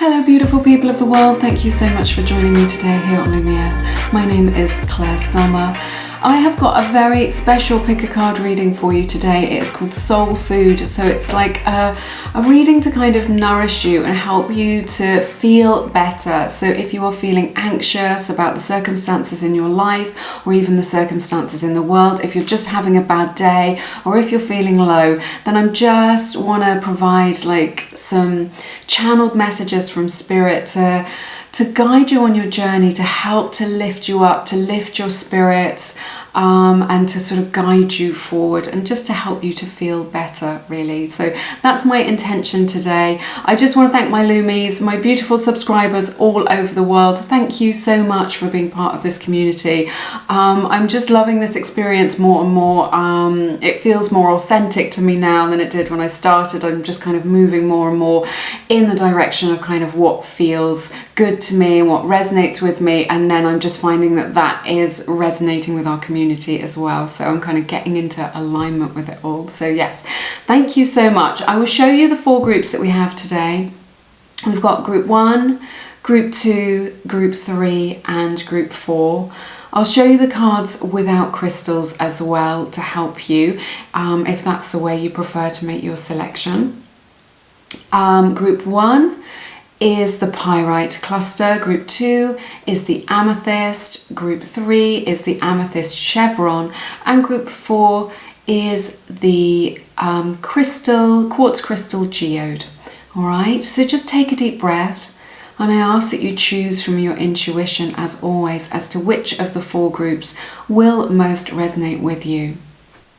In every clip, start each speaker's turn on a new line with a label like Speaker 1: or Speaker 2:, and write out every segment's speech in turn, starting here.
Speaker 1: Hello beautiful people of the world, thank you so much for joining me today here on Lumiere. My name is Claire Summer. I have got a very special pick a card reading for you today. It's called Soul Food, so it's like a reading to kind of nourish you and help you to feel better. So if you are feeling anxious about the circumstances in your life or even the circumstances in the world, if you're just having a bad day or if you're feeling low, then I just want to provide like some channeled messages from Spirit to guide you on your journey, to help to lift you up, to lift your spirits, and to sort of guide you forward and just to help you to feel better, really. So that's my intention today. I just want to thank my Loomies, my beautiful subscribers all over the world. Thank you so much for being part of this community. I'm just loving this experience more and more. It feels more authentic to me now than it did when I started. I'm just kind of moving more and more in the direction of kind of what feels good to me and what resonates with me, and then I'm just finding that that is resonating with our community as well, so I'm kind of getting into alignment with it all. So yes, thank you so much. I will show you the 4 groups that we have today. We've got group 1, group 2, group 3 and group 4. I'll show you the cards without crystals as well to help you if that's the way you prefer to make your selection. Group 1 is the pyrite cluster, group 2 is the amethyst, group 3 is the amethyst chevron, and group 4 is the quartz crystal geode. All right, so just take a deep breath, and I ask that you choose from your intuition as always as to which of the 4 groups will most resonate with you.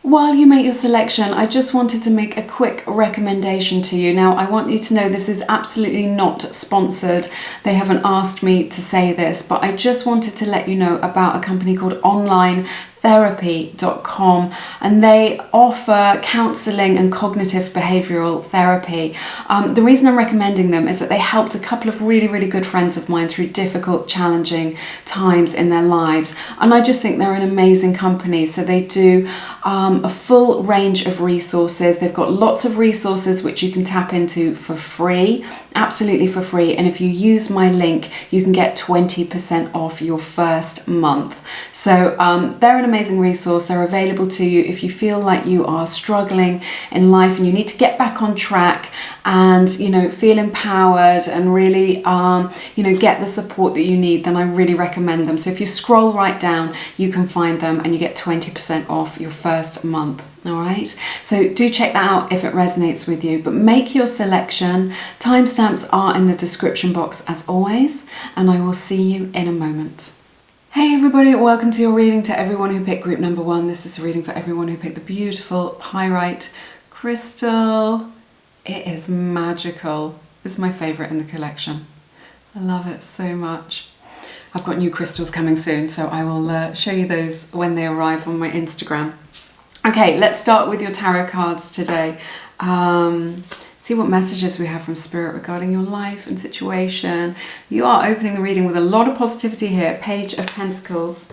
Speaker 1: While you make your selection, I just wanted to make a quick recommendation to you. Now, I want you to know this is absolutely not sponsored. They haven't asked me to say this, but I just wanted to let you know about a company called onlinetherapy.com, and they offer counselling and cognitive behavioural therapy. The reason I'm recommending them is that they helped a couple of really good friends of mine through difficult, challenging times in their lives, and I just think they're an amazing company. So they do a full range of resources. They've got lots of resources which you can tap into for free, absolutely for free, and if you use my link you can get 20% off your first month. So they're an amazing resource. They're available to you if you feel like you are struggling in life and you need to get back on track and, you know, feel empowered and really you know, get the support that you need. Then I really recommend them. So if you scroll right down you can find them and you get 20% off your first month. All right, so do check that out if it resonates with you, but make your selection. Timestamps are in the description box as always, and I will see you in a moment. Hey everybody, welcome to your reading. To everyone who picked group number 1, this is a reading for everyone who picked the beautiful pyrite crystal. It is magical. This is my favourite in the collection. I love it so much. I've got new crystals coming soon, so I will show you those when they arrive on my Instagram. Okay, let's start with your tarot cards today. See what messages we have from Spirit regarding your life and situation. You are opening the reading with a lot of positivity here. Page of Pentacles.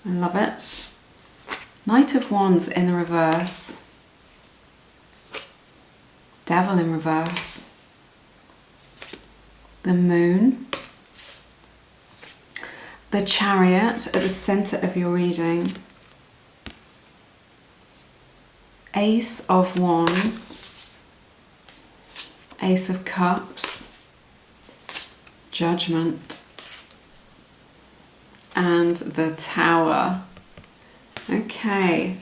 Speaker 1: I love it. Knight of Wands in the reverse. Devil in reverse. The Moon. The Chariot at the center of your reading. Ace of Wands. Ace of Cups, Judgment, and the Tower. Okay,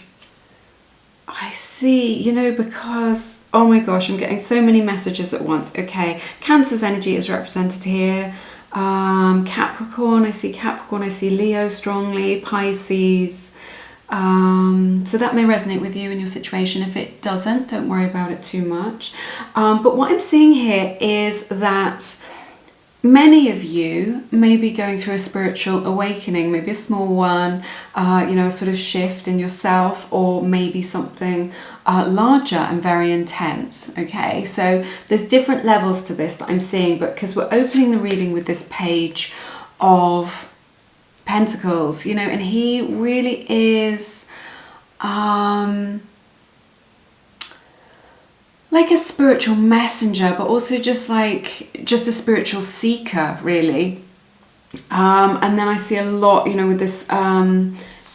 Speaker 1: I see, you know, because, oh my gosh, I'm getting so many messages at once. Okay, Cancer's energy is represented here. Capricorn, I see Leo strongly, Pisces. So that may resonate with you in your situation. If it doesn't, don't worry about it too much. But what I'm seeing here is that many of you may be going through a spiritual awakening, maybe a small one, you know, a sort of shift in yourself, or maybe something larger and very intense. Okay, so there's different levels to this that I'm seeing, but because we're opening the reading with this page of Pentacles, you know, and he really is like a spiritual messenger, but also just a spiritual seeker, really. And then I see a lot, you know, with this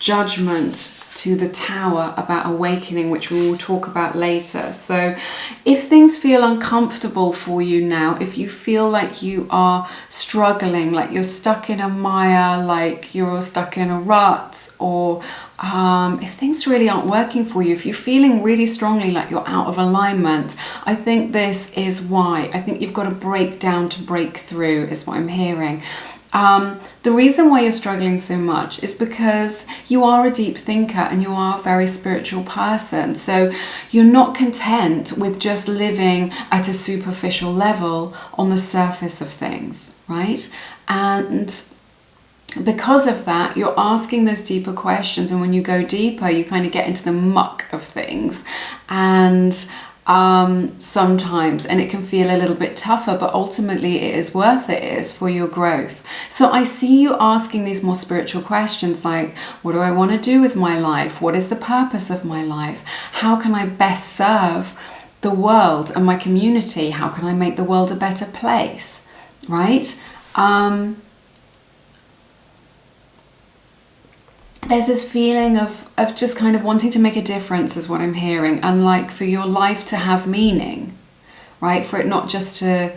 Speaker 1: judgment to the Tower about awakening, which we will talk about later. So if things feel uncomfortable for you now, if you feel like you are struggling, like you're stuck in a mire, like you're stuck in a rut, or if things really aren't working for you, if you're feeling really strongly like you're out of alignment, I think this is why. I think you've got to break down to break through, is what I'm hearing. The reason why you're struggling so much is because you are a deep thinker and you are a very spiritual person. So you're not content with just living at a superficial level on the surface of things, right? And because of that, you're asking those deeper questions. And when you go deeper, you kind of get into the muck of things. And sometimes, and it can feel a little bit tougher, but ultimately it is worth it. It is for your growth. So I see you asking these more spiritual questions like, what do I want to do with my life? What is the purpose of my life? How can I best serve the world and my community? How can I make the world a better place? Right? There's this feeling of just kind of wanting to make a difference, is what I'm hearing, and like for your life to have meaning, right? For it not just to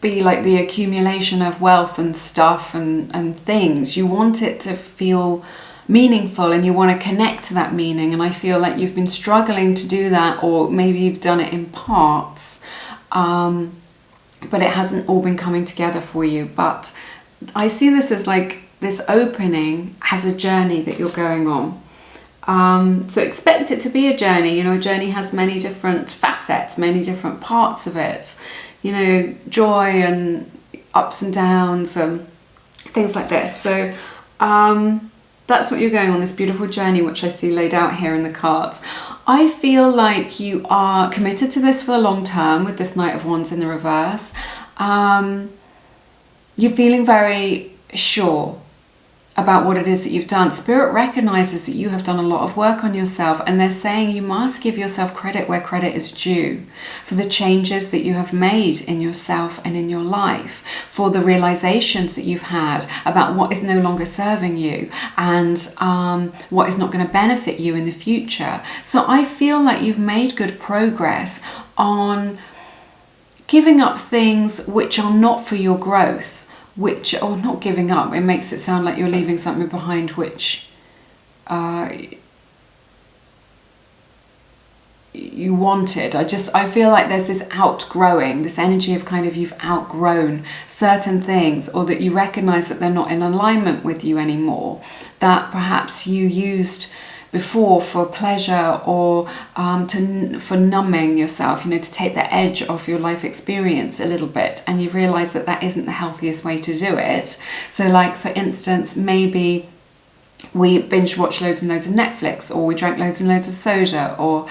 Speaker 1: be like the accumulation of wealth and stuff and things. You want it to feel meaningful and you want to connect to that meaning. And I feel like you've been struggling to do that, or maybe you've done it in parts, but it hasn't all been coming together for you. But I see this as like, this opening has a journey that you're going on. So expect it to be a journey. You know, a journey has many different facets, many different parts of it. You know, joy and ups and downs and things like this. So that's what you're going on, this beautiful journey, which I see laid out here in the cards. I feel like you are committed to this for the long term with this Knight of Wands in the reverse. You're feeling very sure about what it is that you've done. Spirit recognizes that you have done a lot of work on yourself, and they're saying you must give yourself credit where credit is due for the changes that you have made in yourself and in your life, for the realizations that you've had about what is no longer serving you and what is not going to benefit you in the future. So I feel like you've made good progress on giving up things which are not for your growth. Which, or not giving up, it makes it sound like you're leaving something behind which you wanted. I feel like there's this outgrowing, this energy of kind of you've outgrown certain things, or that you recognize that they're not in alignment with you anymore, that perhaps you used before for pleasure or for numbing yourself, you know, to take the edge off your life experience a little bit, and you realise that that isn't the healthiest way to do it. So like, for instance, maybe we binge watch loads and loads of Netflix, or we drank loads and loads of soda, or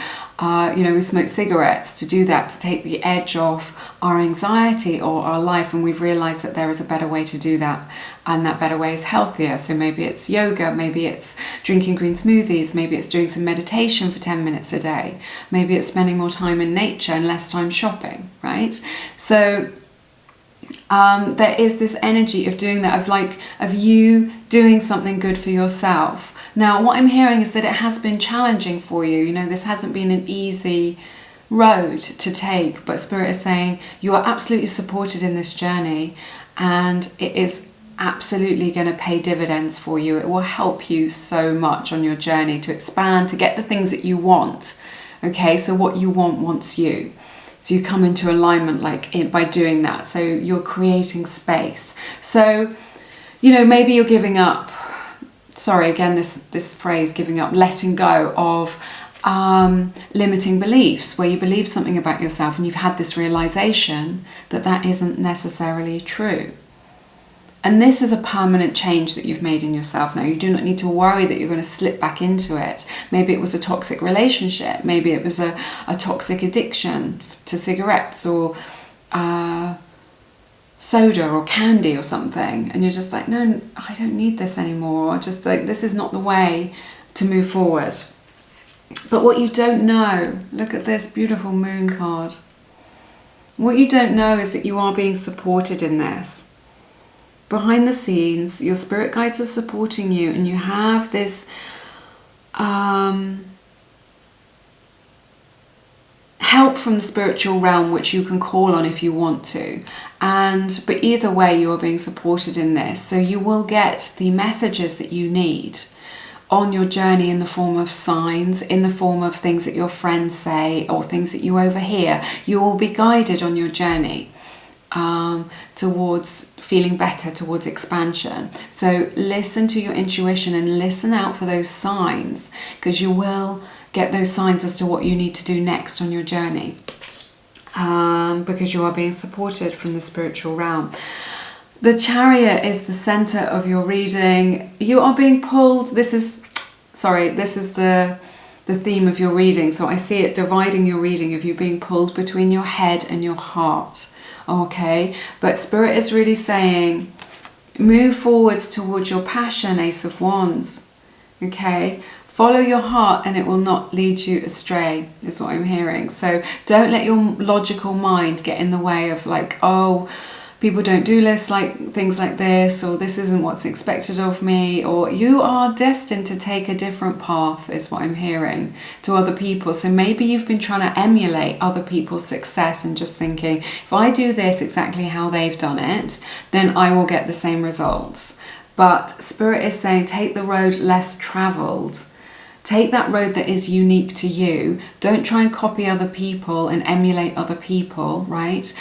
Speaker 1: you know, we smoke cigarettes to do that, to take the edge off our anxiety or our life, and we've realised that there is a better way to do that, and that better way is healthier. So maybe it's yoga, maybe it's drinking green smoothies, maybe it's doing some meditation for 10 minutes a day, maybe it's spending more time in nature and less time shopping, right? So there is this energy of doing that, of you doing something good for yourself. Now, what I'm hearing is that it has been challenging for you. You know, this hasn't been an easy road to take, but Spirit is saying you are absolutely supported in this journey, and it is absolutely going to pay dividends for you. It will help you so much on your journey to expand, to get the things that you want. Okay, so what you want wants you. So you come into alignment by doing that. So you're creating space. So, you know, maybe you're giving up, sorry, again, this phrase, giving up, letting go of limiting beliefs, where you believe something about yourself and you've had this realization that that isn't necessarily true. And this is a permanent change that you've made in yourself now. You do not need to worry that you're going to slip back into it. Maybe it was a toxic relationship. Maybe it was a toxic addiction to cigarettes or soda or candy or something. And you're just like, no, I don't need this anymore. Or just like, this is not the way to move forward. But what you don't know, look at this beautiful moon card. What you don't know is that you are being supported in this. Behind the scenes, your spirit guides are supporting you, and you have this help from the spiritual realm, which you can call on if you want to. But either way, you are being supported in this. So you will get the messages that you need on your journey in the form of signs, in the form of things that your friends say or things that you overhear. You will be guided on your journey towards feeling better, towards expansion. So listen to your intuition and listen out for those signs, because you will get those signs as to what you need to do next on your journey, because you are being supported from the spiritual realm. The Chariot is the center of your reading. You are being pulled. This is the theme of your reading. So I see it dividing your reading of you being pulled between your head and your heart. Okay, but Spirit is really saying, move forwards towards your passion, Ace of Wands. Okay, follow your heart and it will not lead you astray, is what I'm hearing. So don't let your logical mind get in the way of like, oh, people don't do this, like things like this, or this isn't what's expected of me, or you are destined to take a different path, is what I'm hearing, to other people. So maybe you've been trying to emulate other people's success and just thinking, if I do this exactly how they've done it, then I will get the same results. But Spirit is saying, take the road less traveled. Take that road that is unique to you. Don't try and copy other people and emulate other people, right?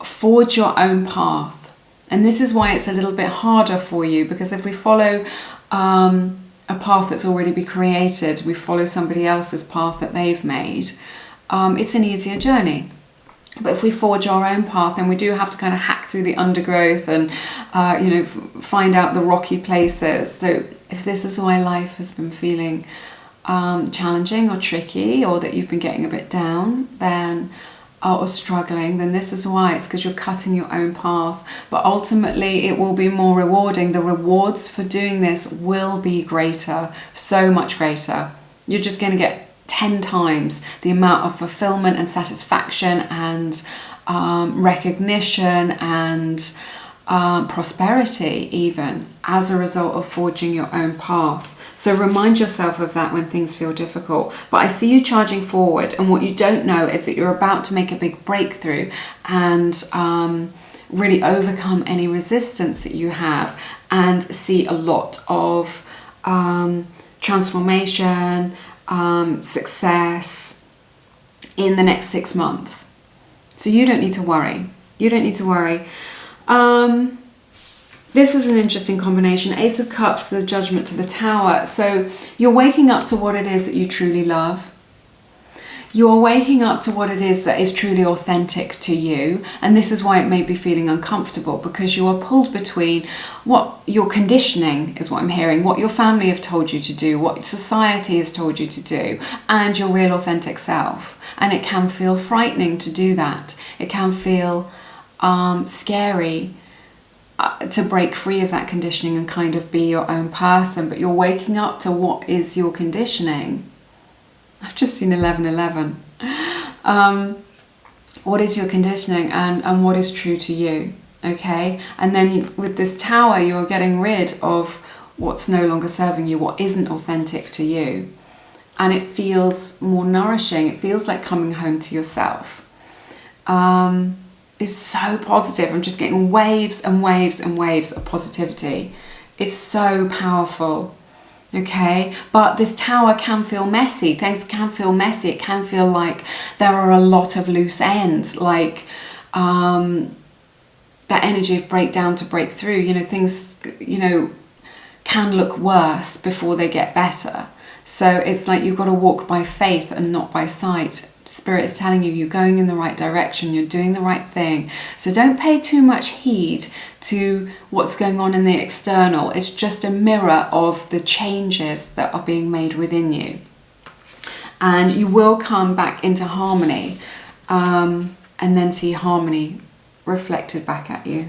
Speaker 1: Forge your own path. And this is why it's a little bit harder for you, because if we follow a path that's already been created, we follow somebody else's path that they've made, it's an easier journey. But if we forge our own path, then we do have to kind of hack through the undergrowth and find out the rocky places. So if this is why life has been feeling challenging or tricky, or that you've been getting a bit down, then or struggling, then this is why. It's because you're cutting your own path. But ultimately it will be more rewarding. The rewards for doing this will be greater, so much greater. You're just going to get 10 times the amount of fulfillment and satisfaction and recognition and prosperity even as a result of forging your own path. So remind yourself of that when things feel difficult. But I see you charging forward, and what you don't know is that you're about to make a big breakthrough and really overcome any resistance that you have, and see a lot of transformation, success in the next 6 months. So you don't need to worry. You don't need to worry. This is an interesting combination. Ace of Cups, the Judgment to the Tower. So you're waking up to what it is that you truly love. You're waking up to what it is that is truly authentic to you. And this is why it may be feeling uncomfortable, because you are pulled between what your conditioning is, what I'm hearing, what your family have told you to do, what society has told you to do, and your real authentic self. And it can feel frightening to do that. It can feel scary to break free of that conditioning and kind of be your own person. But you're waking up to what is your conditioning. I've just seen 1111. What is your conditioning and what is true to you? Okay, and then with this Tower, you're getting rid of what's no longer serving you, what isn't authentic to you, and it feels more nourishing. It feels like coming home to yourself. It's so positive. I'm just getting waves and waves and waves of positivity. It's so powerful. Okay, but this Tower can feel messy. Things can feel messy. It can feel like there are a lot of loose ends, like that energy of breakdown to break through. Things, can look worse before they get better. So it's like you've got to walk by faith and not by sight. Spirit is telling you you're going in the right direction, you're doing the right thing. So don't pay too much heed to what's going on in the external. It's just a mirror of the changes that are being made within you. And you will come back into harmony, and then see harmony reflected back at you.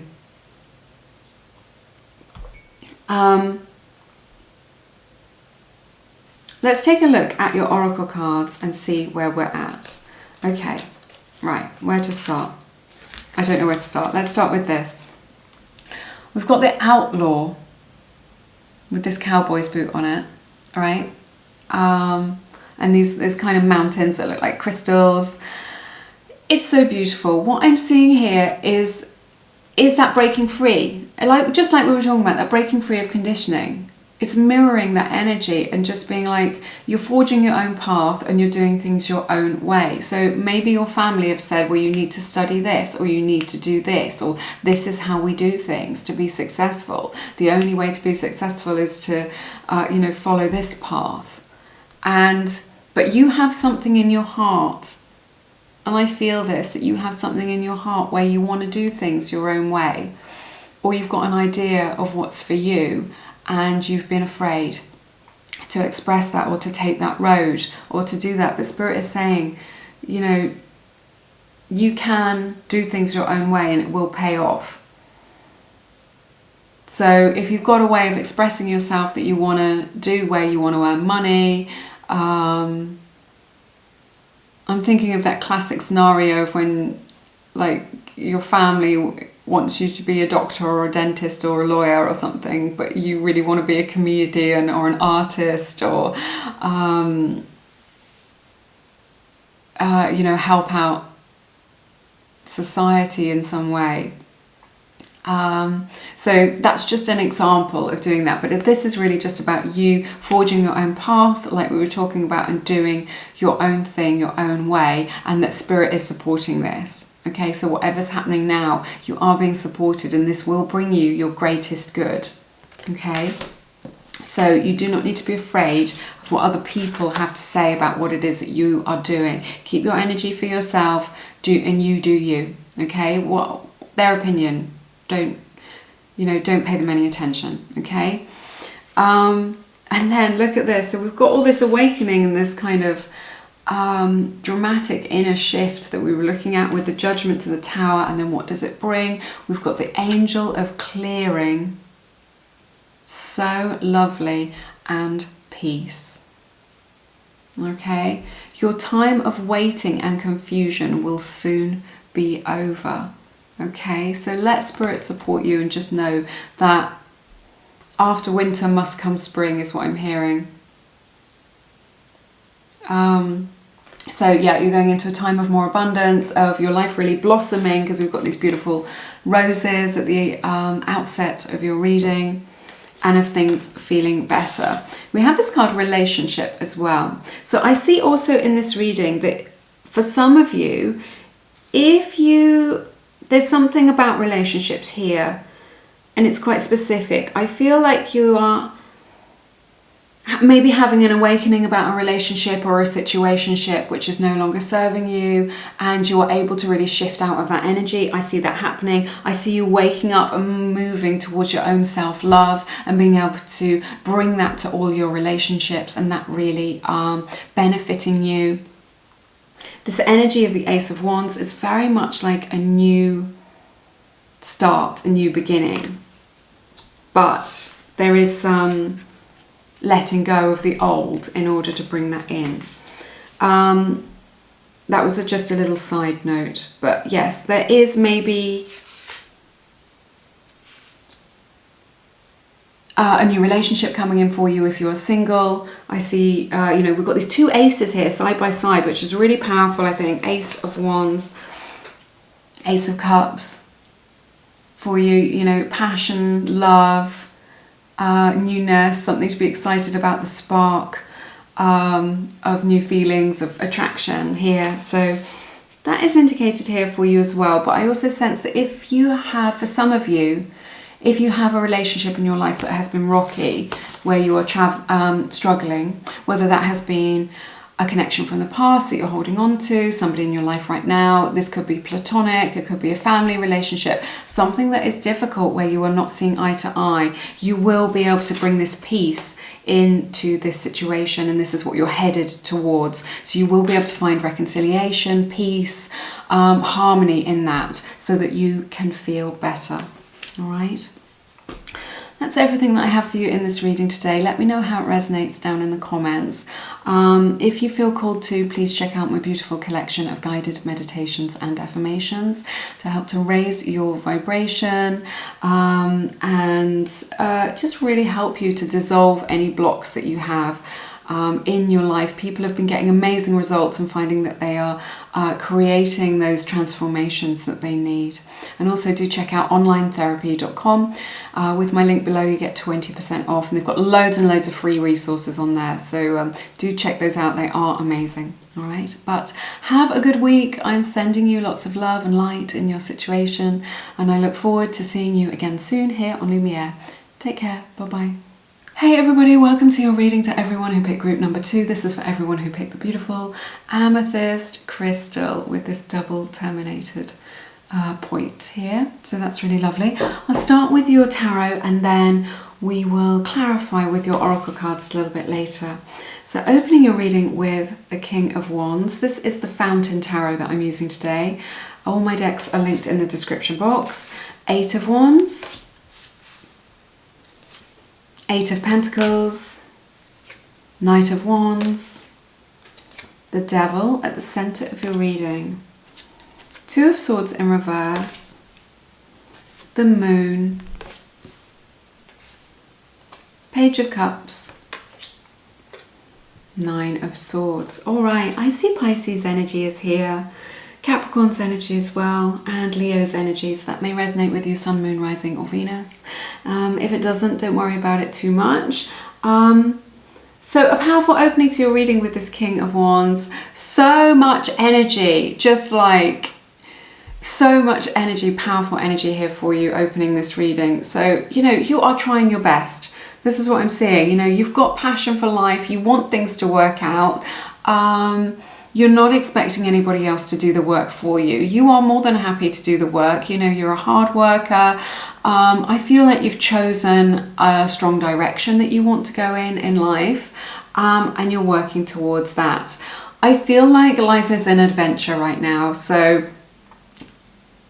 Speaker 1: let's take a look at your oracle cards and see where we're at. Okay, right, where to start? I don't know where to start. Let's start with this. We've got the Outlaw with this cowboy's boot on it, all right? And these kind of mountains that look like crystals. It's so beautiful. What I'm seeing here is that breaking free. Just like we were talking about, that breaking free of conditioning. It's mirroring that energy and just being like, you're forging your own path and you're doing things your own way. So maybe your family have said, well, you need to study this, or you need to do this, or this is how we do things to be successful. The only way to be successful is to, follow this path. But you have something in your heart, and I feel this, that you have something in your heart where you want to do things your own way, or you've got an idea of what's for you, and you've been afraid to express that, or to take that road, or to do that. But Spirit is saying, you can do things your own way and it will pay off. So if you've got a way of expressing yourself that you want to do, where you want to earn money, I'm thinking of that classic scenario of when, like, your family wants you to be a doctor or a dentist or a lawyer or something, but you really want to be a comedian or an artist, or help out society in some way. So that's just an example of doing that. But if this is really just about you forging your own path, like we were talking about, and doing your own thing your own way, and that Spirit is supporting this. Okay, so whatever's happening now, you are being supported, and this will bring you your greatest good. Okay, so you do not need to be afraid of what other people have to say about what it is that you are doing. Keep your energy for yourself, and you do you. Okay, what their opinion, don't pay them any attention. Okay, and then look at this. So we've got all this awakening and this kind of dramatic inner shift that we were looking at with the Judgment to the Tower. And then what does it bring? We've got the Angel of Clearing. So lovely. And peace. Okay, your time of waiting and confusion will soon be over. Okay, so let Spirit support you, and just know that after winter must come spring is what I'm hearing. So yeah, you're going into a time of more abundance, of your life really blossoming, because we've got these beautiful roses at the outset of your reading, and of things feeling better. We have this card relationship as well. So I see also in this reading that for some of you, there's something about relationships here, and it's quite specific. I feel like you are maybe having an awakening about a relationship or a situationship which is no longer serving you, and you are able to really shift out of that energy. I see that happening. I see you waking up and moving towards your own self-love and being able to bring that to all your relationships, and that really benefiting you. This energy of the Ace of Wands is very much like a new start, a new beginning. But there is some letting go of the old in order to bring that in. That was just a little side note. But yes, there is maybe a new relationship coming in for you if you're single. I see, we've got these two aces here side by side, which is really powerful, I think. Ace of Wands, Ace of Cups for you, passion, love, newness, something to be excited about, the spark of new feelings of attraction here. So that is indicated here for you as well. But I also sense that if you have, for some of you, if you have a relationship in your life that has been rocky, where you are struggling, whether that has been a connection from the past that you're holding on to, somebody in your life right now, this could be platonic, it could be a family relationship, something that is difficult where you are not seeing eye to eye, you will be able to bring this peace into this situation, and this is what you're headed towards. So you will be able to find reconciliation, peace, harmony in that, so that you can feel better. All right. that's everything that I have for you in this reading today. Let me know how it resonates down in the comments. If you feel called to, please check out my beautiful collection of guided meditations and affirmations to help to raise your vibration and just really help you to dissolve any blocks that you have in your life. People have been getting amazing results and finding that they are creating those transformations that they need. And also do check out onlinetherapy.com. With my link below you get 20% off, and they've got loads and loads of free resources on there, so do check those out. They are amazing. All right, but have a good week. I'm sending you lots of love and light in your situation, and I look forward to seeing you again soon here on Lumiere. Take care. Bye-bye. Hey everybody, welcome to your reading to everyone who picked group number 2. This is for everyone who picked the beautiful amethyst crystal with this double terminated point here. So that's really lovely. I'll start with your tarot and then we will clarify with your oracle cards a little bit later. So opening your reading with the King of Wands. This is the Fountain Tarot that I'm using today. All my decks are linked in the description box. 8 of Wands. 8 of Pentacles, Knight of Wands, the Devil at the center of your reading, 2 of Swords in reverse, the Moon, Page of Cups, 9 of Swords. All right, I see Pisces energy is here, Capricorn's energy as well, and Leo's energy, so that may resonate with you, Sun, Moon, Rising or Venus. If it doesn't, don't worry about it too much. So a powerful opening to your reading with this King of Wands. So much energy, just like so much energy, powerful energy here for you opening this reading. So, you know, you are trying your best. This is what I'm seeing. You know, you've got passion for life. You want things to work out. You're not expecting anybody else to do the work for you. You are more than happy to do the work. You know, you're a hard worker. I feel like you've chosen a strong direction that you want to go in life, and you're working towards that. I feel like life is an adventure right now. So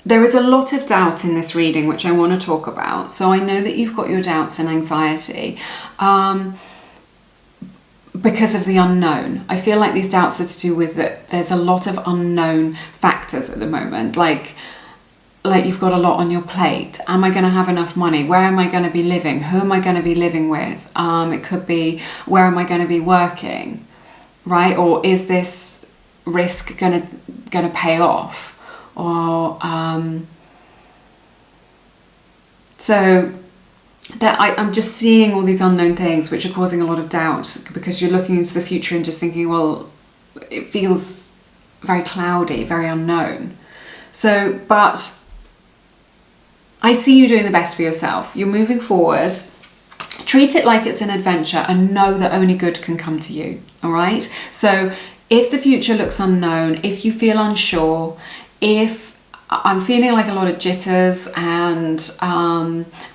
Speaker 1: there is a lot of doubt in this reading, which I want to talk about. So I know that you've got your doubts and anxiety. Because of the unknown. I feel like these doubts are to do with that there's a lot of unknown factors at the moment, like you've got a lot on your plate. Am I going to have enough money? Where am I going to be living? Who am I going to be living with? It could be, where am I going to be working, right? Or is this risk going to pay off? Or so that I'm just seeing all these unknown things which are causing a lot of doubt, because you're looking into the future and just thinking, well, it feels very cloudy, very unknown. So, but I see you doing the best for yourself. You're moving forward. Treat it like it's an adventure and know that only good can come to you. All right. So if the future looks unknown, if you feel unsure, if I'm feeling like a lot of jitters and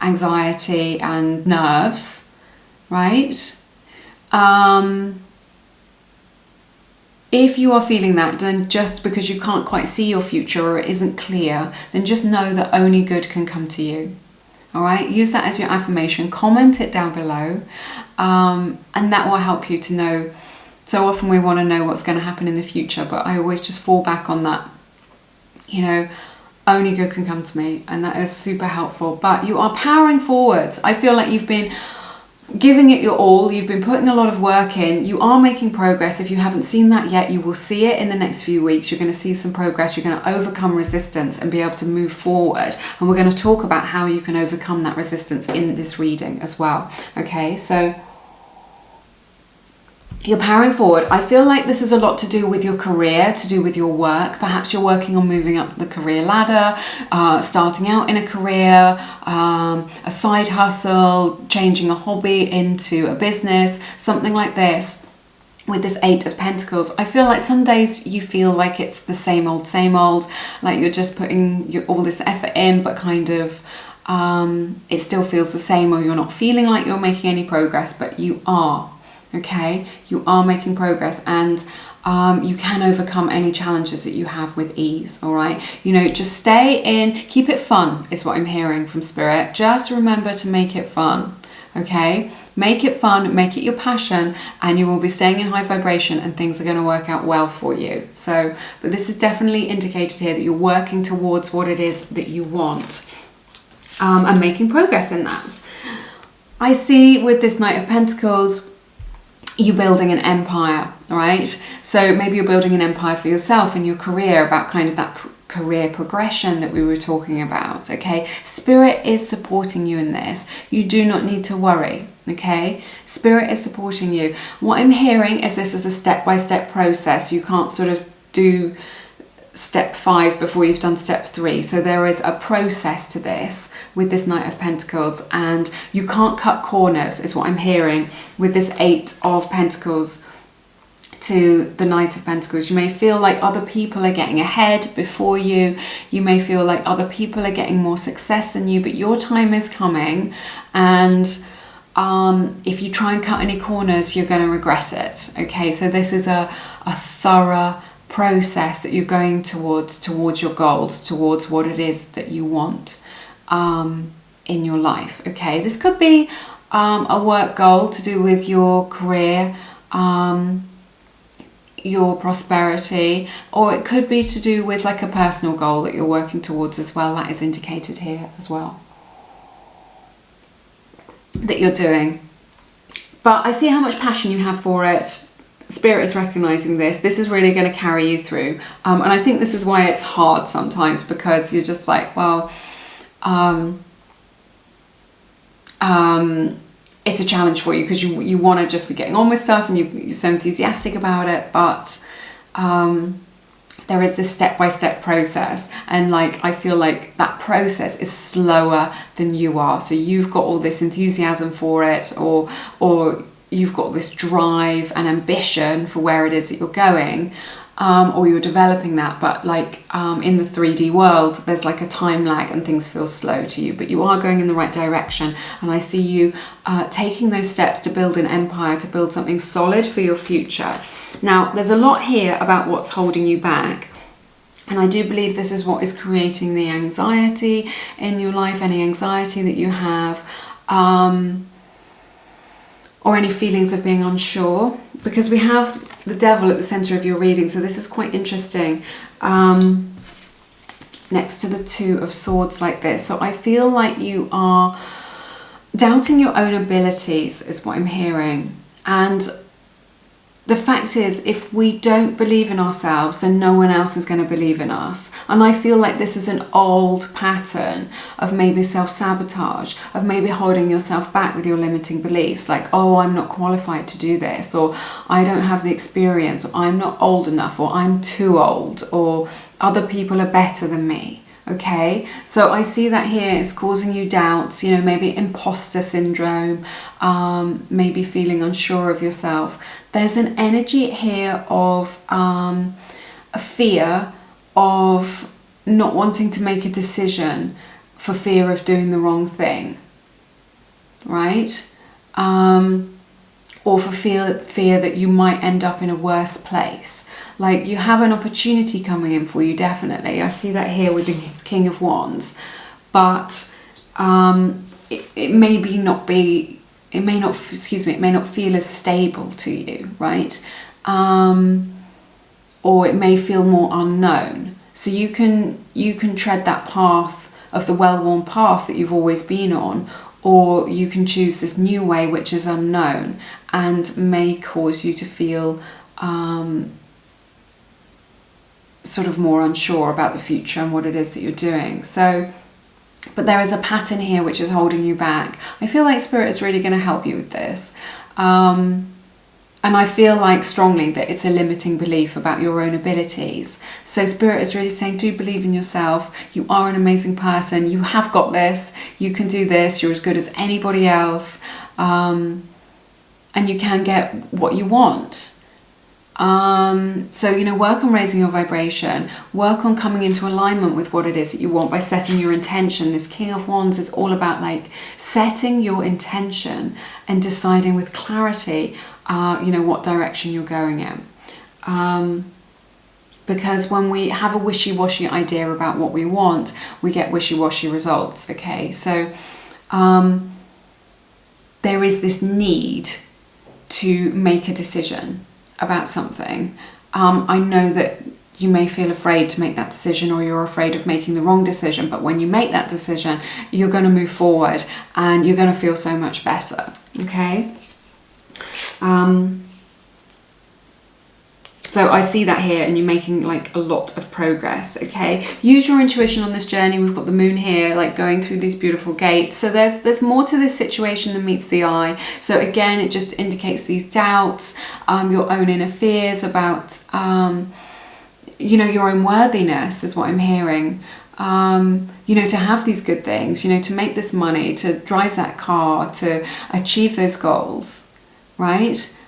Speaker 1: anxiety and nerves, right? If you are feeling that, then just because you can't quite see your future or it isn't clear, then just know that only good can come to you. All right? Use that as your affirmation. Comment it down below, and that will help you to know. So often we want to know what's going to happen in the future, but I always just fall back on that. You know, only good can come to me, and that is super helpful. But you are powering forwards. I feel like you've been giving it your all. You've been putting a lot of work in. You are making progress. If you haven't seen that yet, you will see it in the next few weeks. You're going to see some progress. You're going to overcome resistance and be able to move forward. And we're going to talk about how you can overcome that resistance in this reading as well. Okay, so you're powering forward. I feel like this is a lot to do with your career, to do with your work. Perhaps you're working on moving up the career ladder, starting out in a career, a side hustle, changing a hobby into a business, something like this. With this 8 of Pentacles, I feel like some days you feel like it's the same old, like you're just putting all this effort in, but kind of it still feels the same, or you're not feeling like you're making any progress, but you are. Okay, you are making progress, and you can overcome any challenges that you have with ease, all right? You know, just stay in, keep it fun is what I'm hearing from Spirit. Just remember to make it fun, okay? Make it fun, make it your passion, and you will be staying in high vibration and things are going to work out well for you. So, but this is definitely indicated here that you're working towards what it is that you want, and making progress in that. I see with this Knight of Pentacles, you building an empire, right? So maybe you're building an empire for yourself in your career, about kind of that career progression that we were talking about, okay? Spirit is supporting you in this. You do not need to worry, okay? Spirit is supporting you. What I'm hearing is this is a step-by-step process. You can't sort of do step 5 before you've done step 3. So there is a process to this with this Knight of Pentacles, and you can't cut corners is what I'm hearing with this 8 of Pentacles to the Knight of Pentacles. You may feel like other people are getting ahead before you. You may feel like other people are getting more success than you, but your time is coming, and if you try and cut any corners, you're going to regret it, okay? So this is a thorough process that you're going towards your goals, towards what it is that you want in your life, okay? This could be a work goal to do with your career, your prosperity, or it could be to do with like a personal goal that you're working towards as well. That is indicated here as well, that you're doing. But I see how much passion you have for it. Spirit is recognizing this. This is really going to carry you through. And I think this is why it's hard sometimes, because you're just like, well, it's a challenge for you because you want to just be getting on with stuff and you're so enthusiastic about it. But there is this step-by-step process. And like, I feel like that process is slower than you are. So you've got all this enthusiasm for it, or you've got this drive and ambition for where it is that you're going, or you're developing that, but like in the 3D world, there's like a time lag and things feel slow to you, but you are going in the right direction. And I see you taking those steps to build an empire, to build something solid for your future. Now, there's a lot here about what's holding you back. And I do believe this is what is creating the anxiety in your life, any anxiety that you have, or any feelings of being unsure, because we have the Devil at the center of your reading. So this is quite interesting, next to the 2 of Swords like this. So I feel like you are doubting your own abilities is what I'm hearing. And the fact is, if we don't believe in ourselves, then no one else is going to believe in us. And I feel like this is an old pattern of maybe self-sabotage, of maybe holding yourself back with your limiting beliefs, like, oh, I'm not qualified to do this, or I don't have the experience, or I'm not old enough, or I'm too old, or other people are better than me. Okay, so I see that here it's causing you doubts, you know, maybe imposter syndrome, maybe feeling unsure of yourself. There's an energy here of a fear of not wanting to make a decision for fear of doing the wrong thing, right? Or for fear that you might end up in a worse place. Like, you have an opportunity coming in for you, definitely. I see that here with the King of Wands. But it may not feel as stable to you, right? Or it may feel more unknown. So you can tread that path of the well-worn path that you've always been on, or you can choose this new way which is unknown and may cause you to feel sort of more unsure about the future and what it is that you're doing. So, but there is a pattern here which is holding you back. I feel like Spirit is really going to help you with this. And I feel like strongly that it's a limiting belief about your own abilities. So Spirit is really saying, do believe in yourself. You are an amazing person. You have got this. You can do this. You're as good as anybody else. And you can get what you want. So, you know, work on raising your vibration, work on coming into alignment with what it is that you want by setting your intention. This King of Wands is all about like setting your intention and deciding with clarity, you know, what direction you're going in. Because when we have a wishy-washy idea about what we want, we get wishy-washy results, okay? So there is this need to make a decision about something. I know that you may feel afraid to make that decision, or you're afraid of making the wrong decision, but when you make that decision, you're going to move forward and you're going to feel so much better, okay? So I see that here, and you're making like a lot of progress, okay? Use your intuition on this journey. We've got the moon here, like going through these beautiful gates. So there's more to this situation than meets the eye. So again, it just indicates these doubts, your own inner fears about, you know, your own worthiness is what I'm hearing. You know, to have these good things, you know, to make this money, to drive that car, to achieve those goals, right?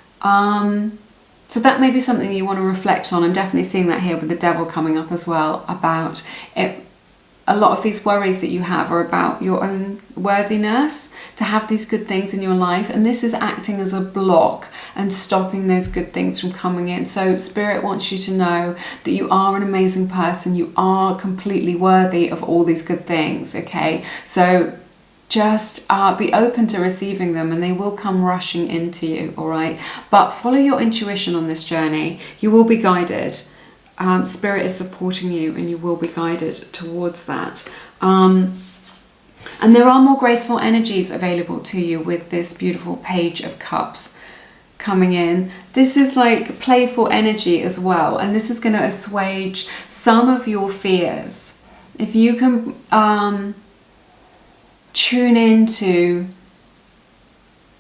Speaker 1: So that may be something you want to reflect on. I'm definitely seeing that here with the devil coming up as well, about it. A lot of these worries that you have are about your own worthiness to have these good things in your life, and this is acting as a block and stopping those good things from coming in. So Spirit wants you to know that you are an amazing person. You are completely worthy of all these good things, okay? So just be open to receiving them, and they will come rushing into you, all right? But follow your intuition on this journey. You will be guided. Spirit is supporting you, and you will be guided towards that. And there are more graceful energies available to you with this beautiful Page of Cups coming in. This is like playful energy as well, and this is going to assuage some of your fears. If you can tune into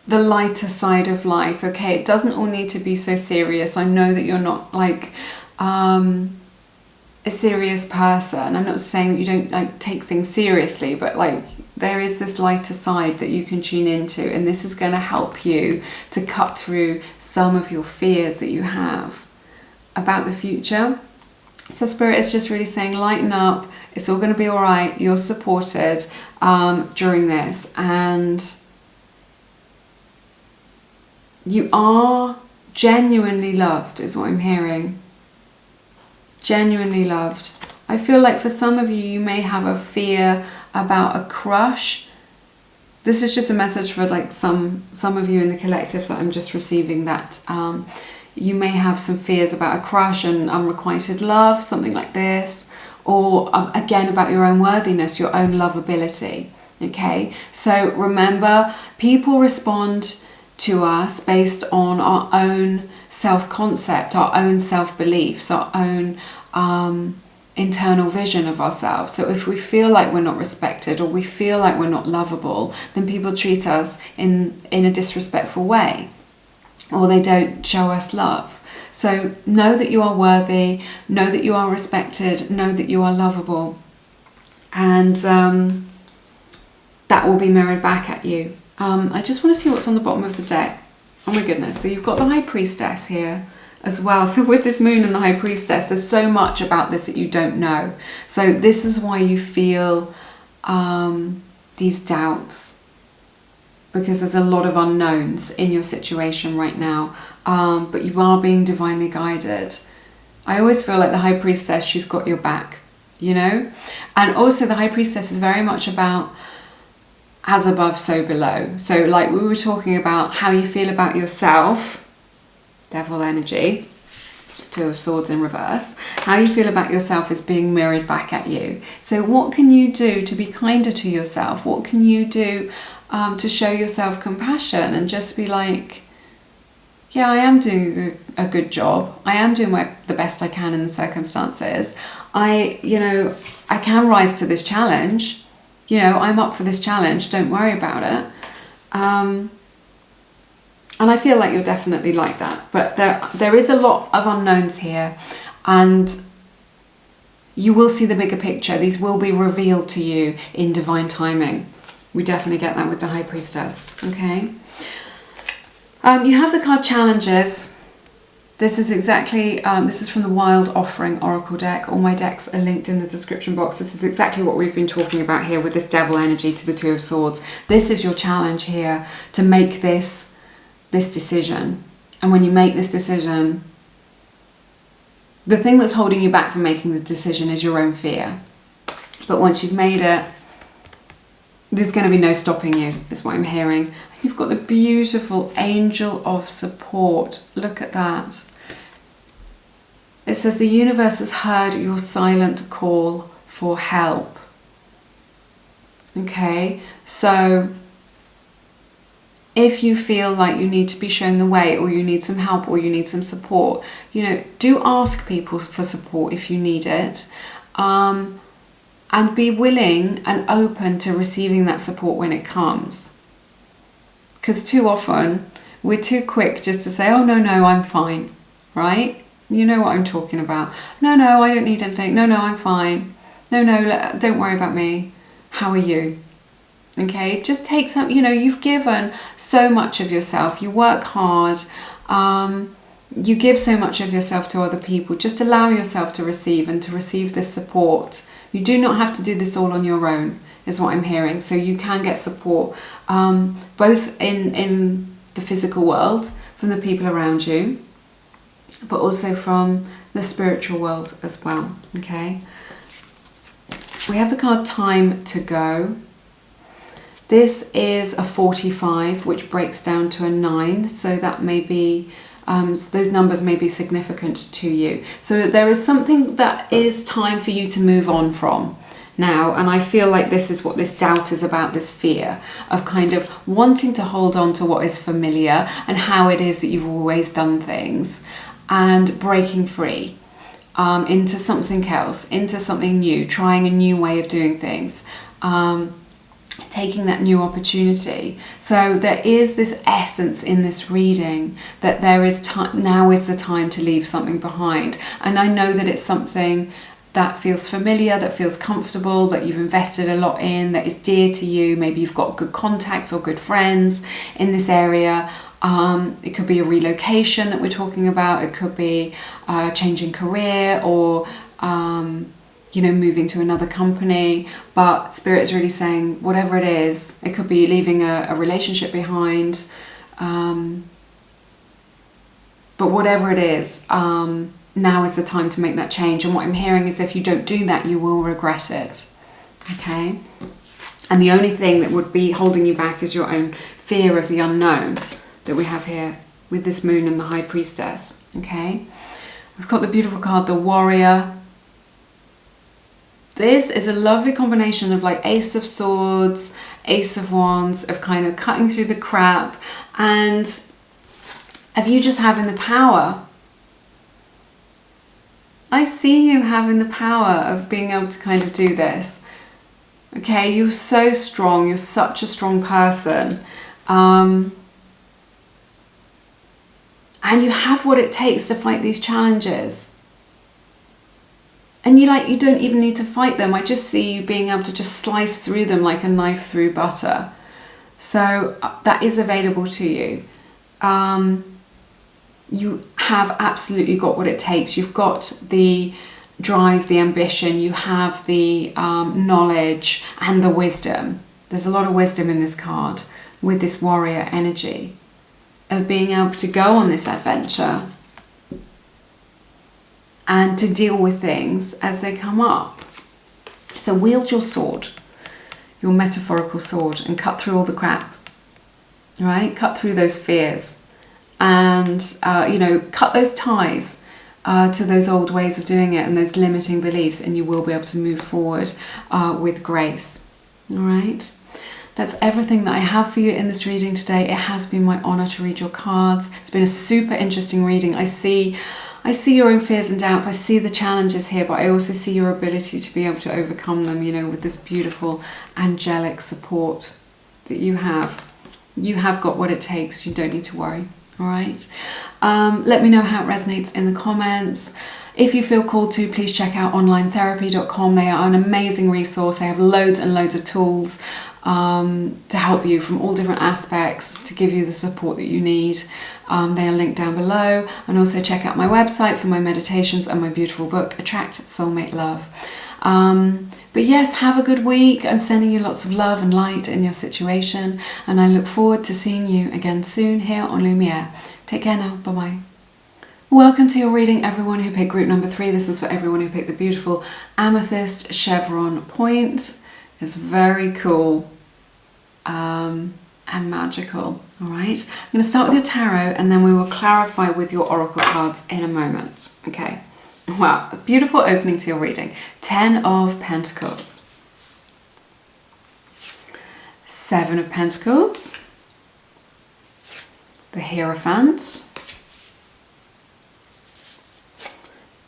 Speaker 1: the lighter side of life, okay? It doesn't all need to be so serious. I know that you're not like a serious person. I'm not saying that you don't like take things seriously, but like there is this lighter side that you can tune into, and this is going to help you to cut through some of your fears that you have about the future. So Spirit is just really saying, lighten up. It's all going to be all right. You're supported during this, and you are genuinely loved is what I'm hearing. Genuinely loved. I feel like for some of you, you may have a fear about a crush. This is just a message for like some of you in the collective that I'm just receiving, that you may have some fears about a crush and unrequited love, something like this. Or again, about your own worthiness, your own lovability, okay? So remember, people respond to us based on our own self-concept, our own self-beliefs, our own internal vision of ourselves. So if we feel like we're not respected, or we feel like we're not lovable, then people treat us in a disrespectful way, or they don't show us love. So know that you are worthy, know that you are respected, know that you are lovable, and that will be mirrored back at you. I just want to see what's on the bottom of the deck. Oh my goodness. So you've got the High Priestess here as well. So with this moon and the High Priestess, there's so much about this that you don't know. So this is why you feel these doubts, because there's a lot of unknowns in your situation right now. But you are being divinely guided. I always feel like the High Priestess, she's got your back, you know? And also the High Priestess is very much about as above, so below. So like we were talking about how you feel about yourself, Devil energy, Two of Swords in reverse, how you feel about yourself is being mirrored back at you. So what can you do to be kinder to yourself? What can you do to show yourself compassion and just be like, yeah, I am doing a good job. I am doing the best I can in the circumstances. I can rise to this challenge. You know, I'm up for this challenge. Don't worry about it. And I feel like you're definitely like that. But there is a lot of unknowns here. And you will see the bigger picture. These will be revealed to you in divine timing. We definitely get that with the High Priestess. Okay. You have the card Challenges. This is exactly, this is from the Wild Offering Oracle deck. All my decks are linked in the description box. This is exactly what we've been talking about here with this Devil energy to the Two of Swords. This is your challenge here to make this decision. And when you make this decision, the thing that's holding you back from making the decision is your own fear. But once you've made it, there's going to be no stopping you, is what I'm hearing. You've got the beautiful angel of support. Look at that. It says the universe has heard your silent call for help. Okay, so if you feel like you need to be shown the way, or you need some help, or you need some support, you know, do ask people for support if you need it. And be willing and open to receiving that support when it comes. Because too often, we're too quick just to say, oh, no, I'm fine, right? You know what I'm talking about. No, I don't need anything. No, I'm fine. No, don't worry about me. How are you? Okay, just take some, you know, you've given so much of yourself. You work hard. You give so much of yourself to other people. Just allow yourself to receive and to receive this support. You do not have to do this all on your own, is what I'm hearing. So you can get support, both in the physical world, from the people around you, but also from the spiritual world as well, okay? We have the card Time to Go. This is a 45, which breaks down to a 9, so that may be, those numbers may be significant to you. So there is something that is time for you to move on from now, and I feel like this is what this doubt is about, this fear of kind of wanting to hold on to what is familiar and how it is that you've always done things, and breaking free into something else, into something new, trying a new way of doing things, taking that new opportunity. So there is this essence in this reading that there is now is the time to leave something behind. And I know that it's something that feels familiar, that feels comfortable, that you've invested a lot in, that is dear to you. Maybe you've got good contacts or good friends in this area. It could be a relocation that we're talking about. It could be changing career, or you know, moving to another company. But Spirit is really saying, whatever it is, it could be leaving a relationship behind. But whatever it is, now is the time to make that change. And what I'm hearing is, if you don't do that, you will regret it. Okay? And the only thing that would be holding you back is your own fear of the unknown that we have here with this moon and the High Priestess. Okay? We've got the beautiful card, the Warrior. This is a lovely combination of like Ace of Swords, Ace of Wands, of kind of cutting through the crap, and of you just having the power. I see you having the power of being able to kind of do this. Okay, you're so strong. You're such a strong person. And you have what it takes to fight these challenges. And you don't even need to fight them. I just see you being able to just slice through them like a knife through butter. So that is available to you. You have absolutely got what it takes. You've got the drive, the ambition, you have the knowledge and the wisdom. There's a lot of wisdom in this card with this warrior energy of being able to go on this adventure and to deal with things as they come up. So wield your sword, your metaphorical sword, and cut through all the crap, right? Cut through those fears and, cut those ties to those old ways of doing it and those limiting beliefs, and you will be able to move forward with grace, all right? That's everything that I have for you in this reading today. It has been my honour to read your cards. It's been a super interesting reading. I see your own fears and doubts. I see the challenges here, but I also see your ability to be able to overcome them, with this beautiful angelic support that you have. You have got what it takes. You don't need to worry. All right. Let me know how it resonates in the comments. If you feel called to, please check out onlinetherapy.com. They are an amazing resource. They have loads and loads of tools to help you from all different aspects to give you the support that you need. They are linked down below. And also check out my website for my meditations and my beautiful book, Attract Soulmate Love. But yes, have a good week. I'm sending you lots of love and light in your situation, and I look forward to seeing you again soon here on Lumiere. Take care now. Bye-bye. Welcome to your reading, everyone who picked group number 3. This is for everyone who picked the beautiful amethyst chevron point. It's very cool and magical. All right, I'm going to start with your tarot and then we will clarify with your oracle cards in a moment. Okay, wow, a beautiful opening to your reading. 10 of Pentacles, 7 of Pentacles, the Hierophant,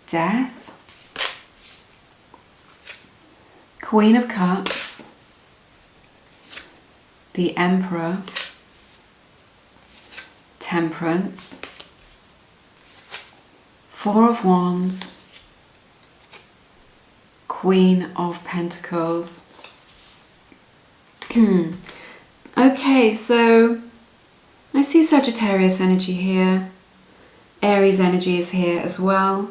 Speaker 1: Death, Queen of Cups, the Emperor, Temperance, 4 of Wands, Queen of Pentacles. Okay, so I see Sagittarius energy here, Aries energy is here as well,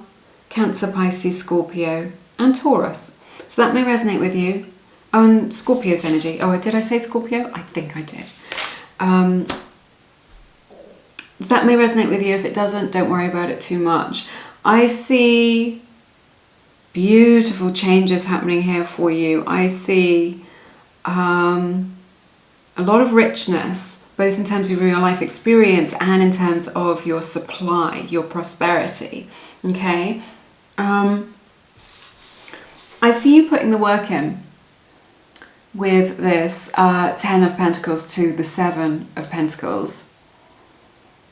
Speaker 1: Cancer, Pisces, Scorpio, and Taurus. So that may resonate with you. Oh, and Scorpio's energy. Oh, did I say Scorpio? I think I did. That may resonate with you. If it doesn't, don't worry about it too much. I see beautiful changes happening here for you. I see a lot of richness, both in terms of your life experience and in terms of your supply, your prosperity. Okay? I see you putting the work in with this 10 of Pentacles to the 7 of Pentacles.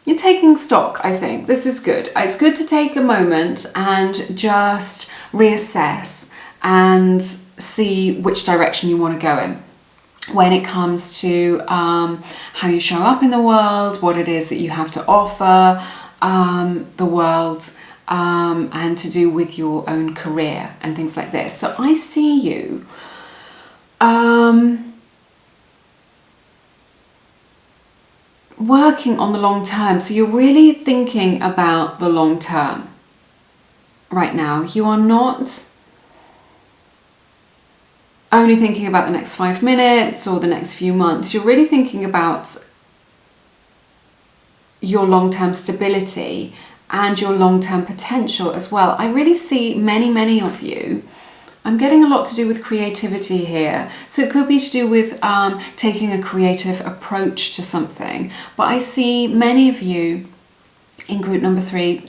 Speaker 1: You're taking stock, I think. This is good. It's good to take a moment and just reassess and see which direction you want to go in when it comes to how you show up in the world, what it is that you have to offer the world, and to do with your own career and things like this. So I see you working on the long term. So you're really thinking about the long term right now. You are not only thinking about the next 5 minutes or the next few months. You're really thinking about your long-term stability and your long-term potential as well. I really see many of you. I'm getting a lot to do with creativity here. So it could be to do with taking a creative approach to something. But I see many of you in group number 3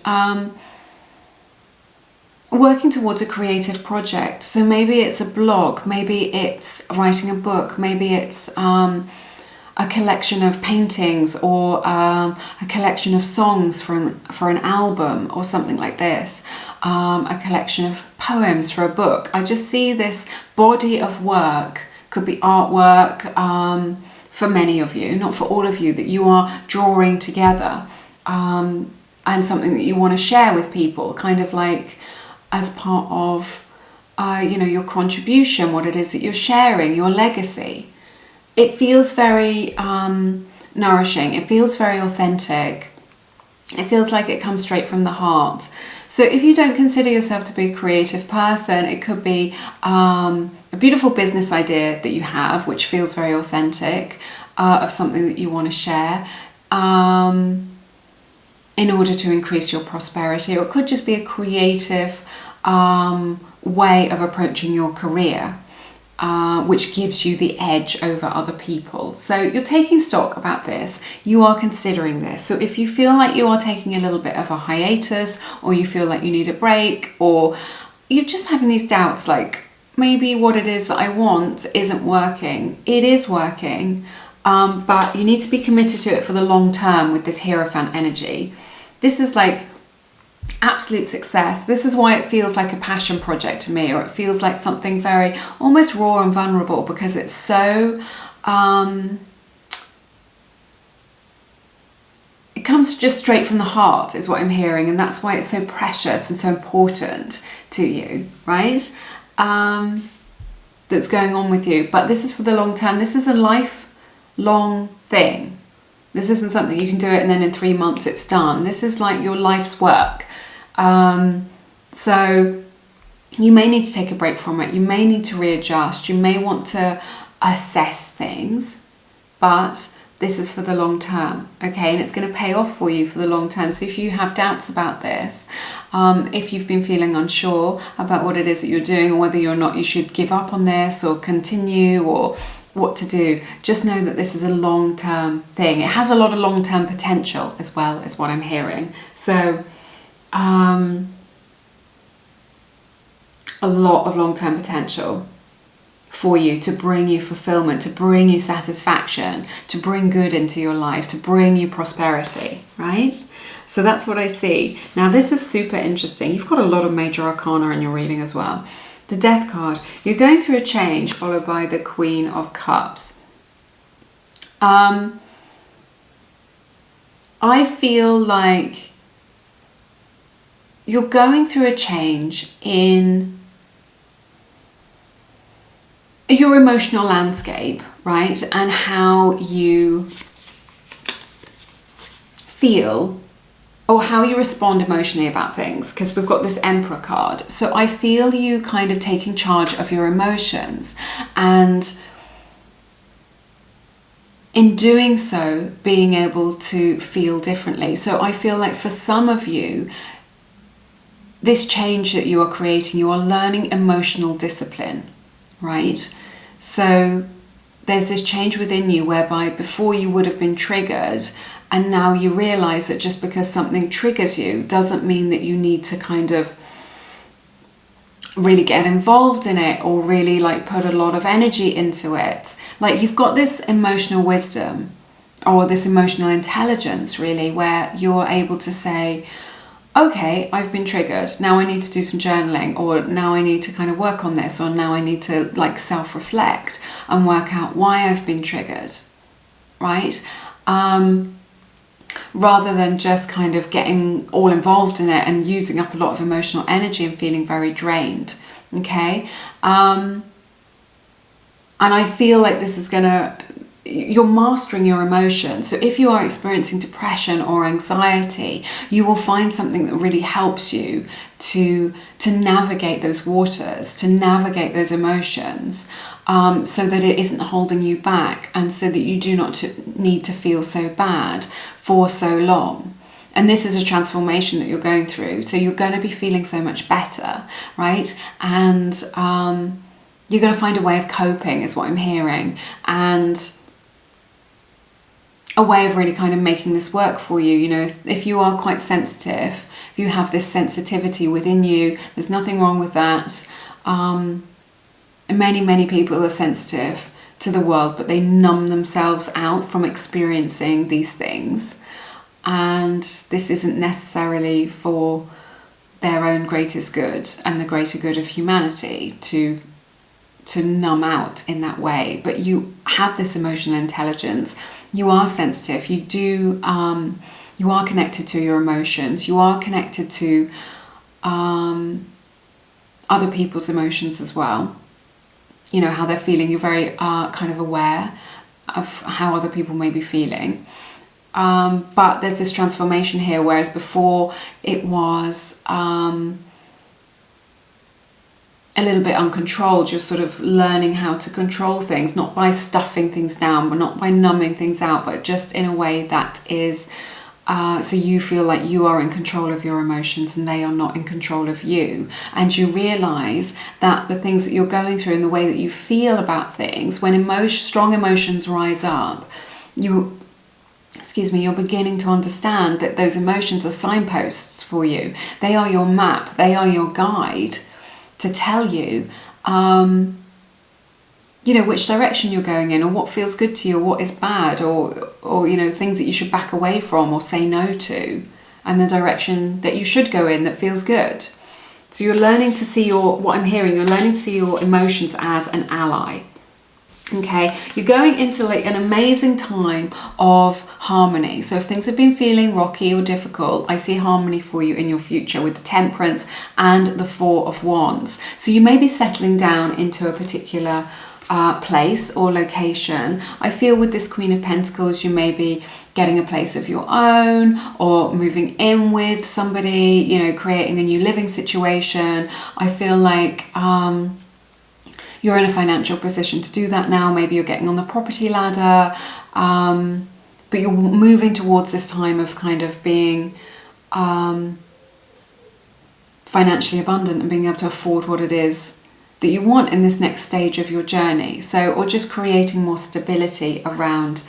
Speaker 1: working towards a creative project. So maybe it's a blog, maybe it's writing a book, maybe it's a collection of paintings or a collection of songs for an album or something like this, a collection of poems for a book. I just see this body of work, could be artwork for many of you, not for all of you, that you are drawing together and something that you want to share with people, kind of like as part of your contribution, what it is that you're sharing, your legacy. It feels very nourishing. It feels very authentic. It feels like it comes straight from the heart. So if you don't consider yourself to be a creative person, it could be a beautiful business idea that you have, which feels very authentic, of something that you want to share in order to increase your prosperity. Or it could just be a creative way of approaching your career, which gives you the edge over other people. So you're taking stock about this, you are considering this. So if you feel like you are taking a little bit of a hiatus, or you feel like you need a break, or you're just having these doubts, like maybe what it is that I want isn't working. It is working, but you need to be committed to it for the long term with this Hierophant energy. This is like absolute success. This is why it feels like a passion project to me, or it feels like something very almost raw and vulnerable, because it's so it comes just straight from the heart is what I'm hearing, and that's why it's so precious and so important to you, right? That's going on with you. But this is for the long term. This is a lifelong thing. This isn't something you can do it and then in 3 months it's done. This is like your life's work. So you may need to take a break from it. You may need to readjust. You may want to assess things, but this is for the long term, okay? And it's going to pay off for you for the long term. So if you have doubts about this, if you've been feeling unsure about what it is that you're doing, or whether or not you should give up on this or continue, or what to do, just know that this is a long-term thing. It has a lot of long-term potential as well, is what I'm hearing. So a lot of long-term potential for you, to bring you fulfillment, to bring you satisfaction, to bring good into your life, to bring you prosperity, right? So that's what I see. Now this is super interesting. You've got a lot of major arcana in your reading as well. The Death card. You're going through a change, followed by the Queen of Cups. I feel like you're going through a change in your emotional landscape, right? And how you feel, or how you respond emotionally about things, because we've got this Emperor card. So I feel you kind of taking charge of your emotions, and in doing so, being able to feel differently. So I feel like for some of you, this change that you are creating, you are learning emotional discipline, right? So there's this change within you whereby before you would have been triggered, and now you realize that just because something triggers you doesn't mean that you need to kind of really get involved in it, or really like put a lot of energy into it. Like you've got this emotional wisdom, or this emotional intelligence really, where you're able to say, okay, I've been triggered. Now I need to do some journaling, or now I need to kind of work on this, or now I need to like self-reflect and work out why I've been triggered, right? Rather than just kind of getting all involved in it and using up a lot of emotional energy and feeling very drained, okay? And I feel like this is you're mastering your emotions. So if you are experiencing depression or anxiety, you will find something that really helps you to navigate those waters, to navigate those emotions, so that it isn't holding you back, and so that you do not need to feel so bad for so long. And this is a transformation that you're going through. So you're going to be feeling so much better, right? And you're going to find a way of coping, is what I'm hearing. And a way of really kind of making this work for you. You know, if you are quite sensitive, if you have this sensitivity within you, there's nothing wrong with that. Many people are sensitive to the world, but they numb themselves out from experiencing these things. And this isn't necessarily for their own greatest good and the greater good of humanity to numb out in that way. But you have this emotional intelligence. You are sensitive. You do. You are connected to your emotions. You are connected to other people's emotions as well. You know, how they're feeling. You're very kind of aware of how other people may be feeling. But there's this transformation here, whereas before it was a little bit uncontrolled. You're sort of learning how to control things, not by stuffing things down, but not by numbing things out, but just in a way that is so you feel like you are in control of your emotions and they are not in control of you. And you realize that the things that you're going through and the way that you feel about things, when strong emotions rise up, you're beginning to understand that those emotions are signposts for you. They are your map, they are your guide to tell you, which direction you're going in, or what feels good to you, or what is bad, or things that you should back away from or say no to, and the direction that you should go in that feels good. So you're learning to see you're learning to see your emotions as an ally. Okay, you're going into like an amazing time of harmony. So if things have been feeling rocky or difficult, I see harmony for you in your future with the Temperance and the Four of Wands. So you may be settling down into a particular place or location. I feel with this Queen of Pentacles, you may be getting a place of your own, or moving in with somebody, creating a new living situation. I feel like you're in a financial position to do that now. Maybe you're getting on the property ladder, but you're moving towards this time of kind of being financially abundant and being able to afford what it is that you want in this next stage of your journey. So, or just creating more stability around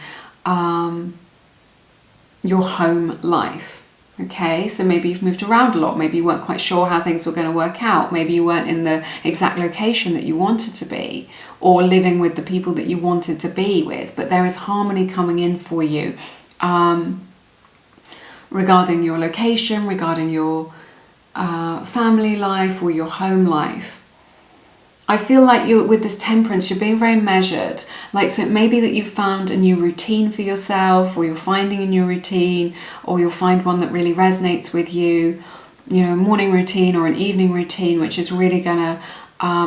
Speaker 1: your home life. Okay, so maybe you've moved around a lot, maybe you weren't quite sure how things were going to work out, maybe you weren't in the exact location that you wanted to be, or living with the people that you wanted to be with, but there is harmony coming in for you regarding your location, regarding your family life or your home life. I feel like you're with this temperance, you're being very measured. Like, so it may be that you've found a new routine for yourself, or you're finding a new routine, or you'll find one that really resonates with you, you know, a morning routine or an evening routine, which is really going to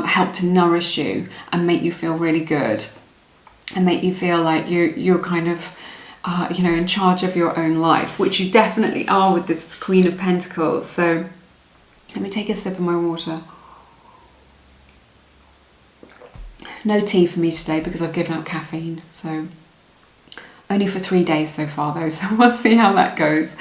Speaker 1: help to nourish you and make you feel really good and make you feel like you're kind of, you know, in charge of your own life, which you definitely are with this Queen of Pentacles. So let me take a sip of my water. No tea for me today because I've given up caffeine, so only for 3 days so far though, so we'll see how that goes.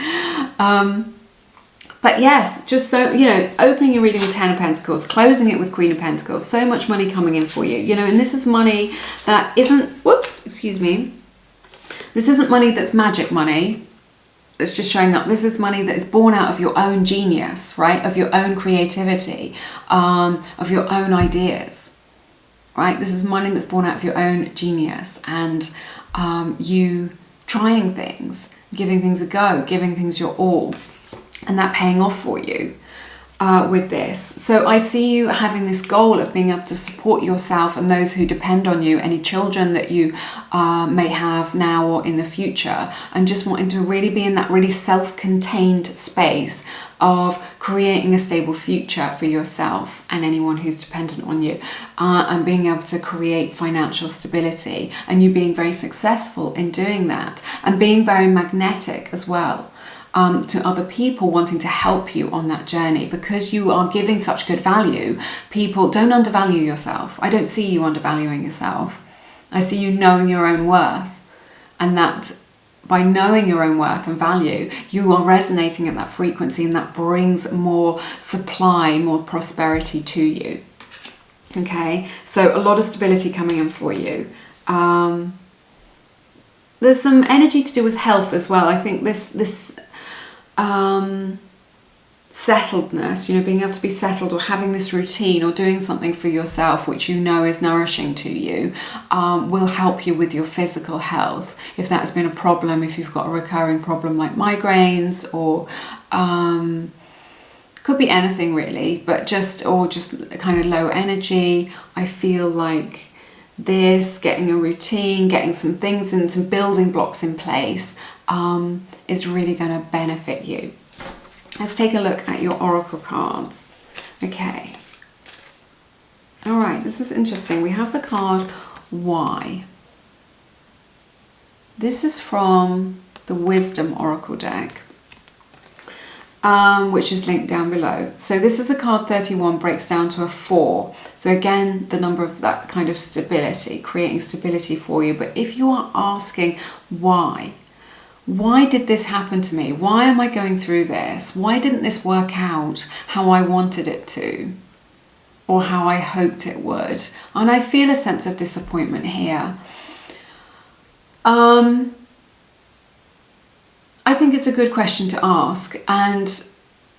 Speaker 1: But yes, just so, you know, opening your reading with 10 of Pentacles, closing it with Queen of Pentacles, so much money coming in for you, you know, and this is money that isn't, whoops, excuse me, this isn't money that's magic money. It's just showing up. This is money that is born out of your own genius, right? Of your own creativity, of your own ideas. Right, this is money that's born out of your own genius and you trying things, giving things a go, giving things your all, and that paying off for you with this. So I see you having this goal of being able to support yourself and those who depend on you, any children that you may have now or in the future, and just wanting to really be in that really self-contained space of creating a stable future for yourself and anyone who's dependent on you, and being able to create financial stability, and you being very successful in doing that, and being very magnetic as well to other people wanting to help you on that journey, because you are giving such good value. People, don't undervalue yourself. I don't see you undervaluing yourself. I see you knowing your own worth, and that by knowing your own worth and value, you are resonating at that frequency, and that brings more supply, more prosperity to you. Okay, so a lot of stability coming in for you. There's some energy to do with health as well. I think this settledness, you know, being able to be settled, or having this routine, or doing something for yourself which you know is nourishing to you, will help you with your physical health. If that has been a problem, if you've got a recurring problem like migraines, or could be anything really, but just kind of low energy. I feel like this, getting a routine, getting some things and some building blocks in place is really going to benefit you. Let's take a look at your oracle cards. Okay. All right, this is interesting. We have the card Why. This is from the Wisdom Oracle deck, which is linked down below. So this is a card 31, breaks down to a 4. So again, the number of that kind of stability, creating stability for you. But if you are asking why did this happen to me? Why am I going through this? Why didn't this work out how I wanted it to, or how I hoped it would? And I feel a sense of disappointment here. I think it's a good question to ask, and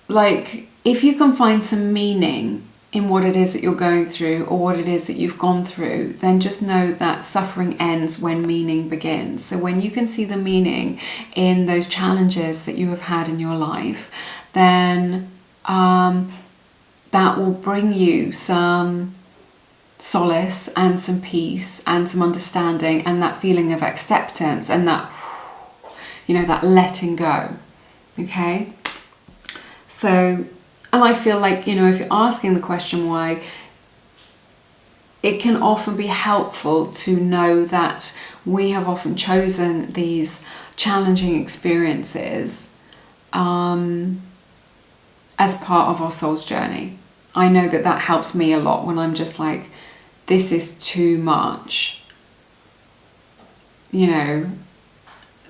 Speaker 1: like, if you can find some meaning in what it is that you're going through, or what it is that you've gone through, then just know that suffering ends when meaning begins. So when you can see the meaning in those challenges that you have had in your life, then that will bring you some solace and some peace and some understanding, and that feeling of acceptance, and that, you know, that letting go. Okay, so, and I feel like, you know, if you're asking the question why, it can often be helpful to know that we have often chosen these challenging experiences as part of our soul's journey. I know that that helps me a lot when I'm just like this is too much, you know,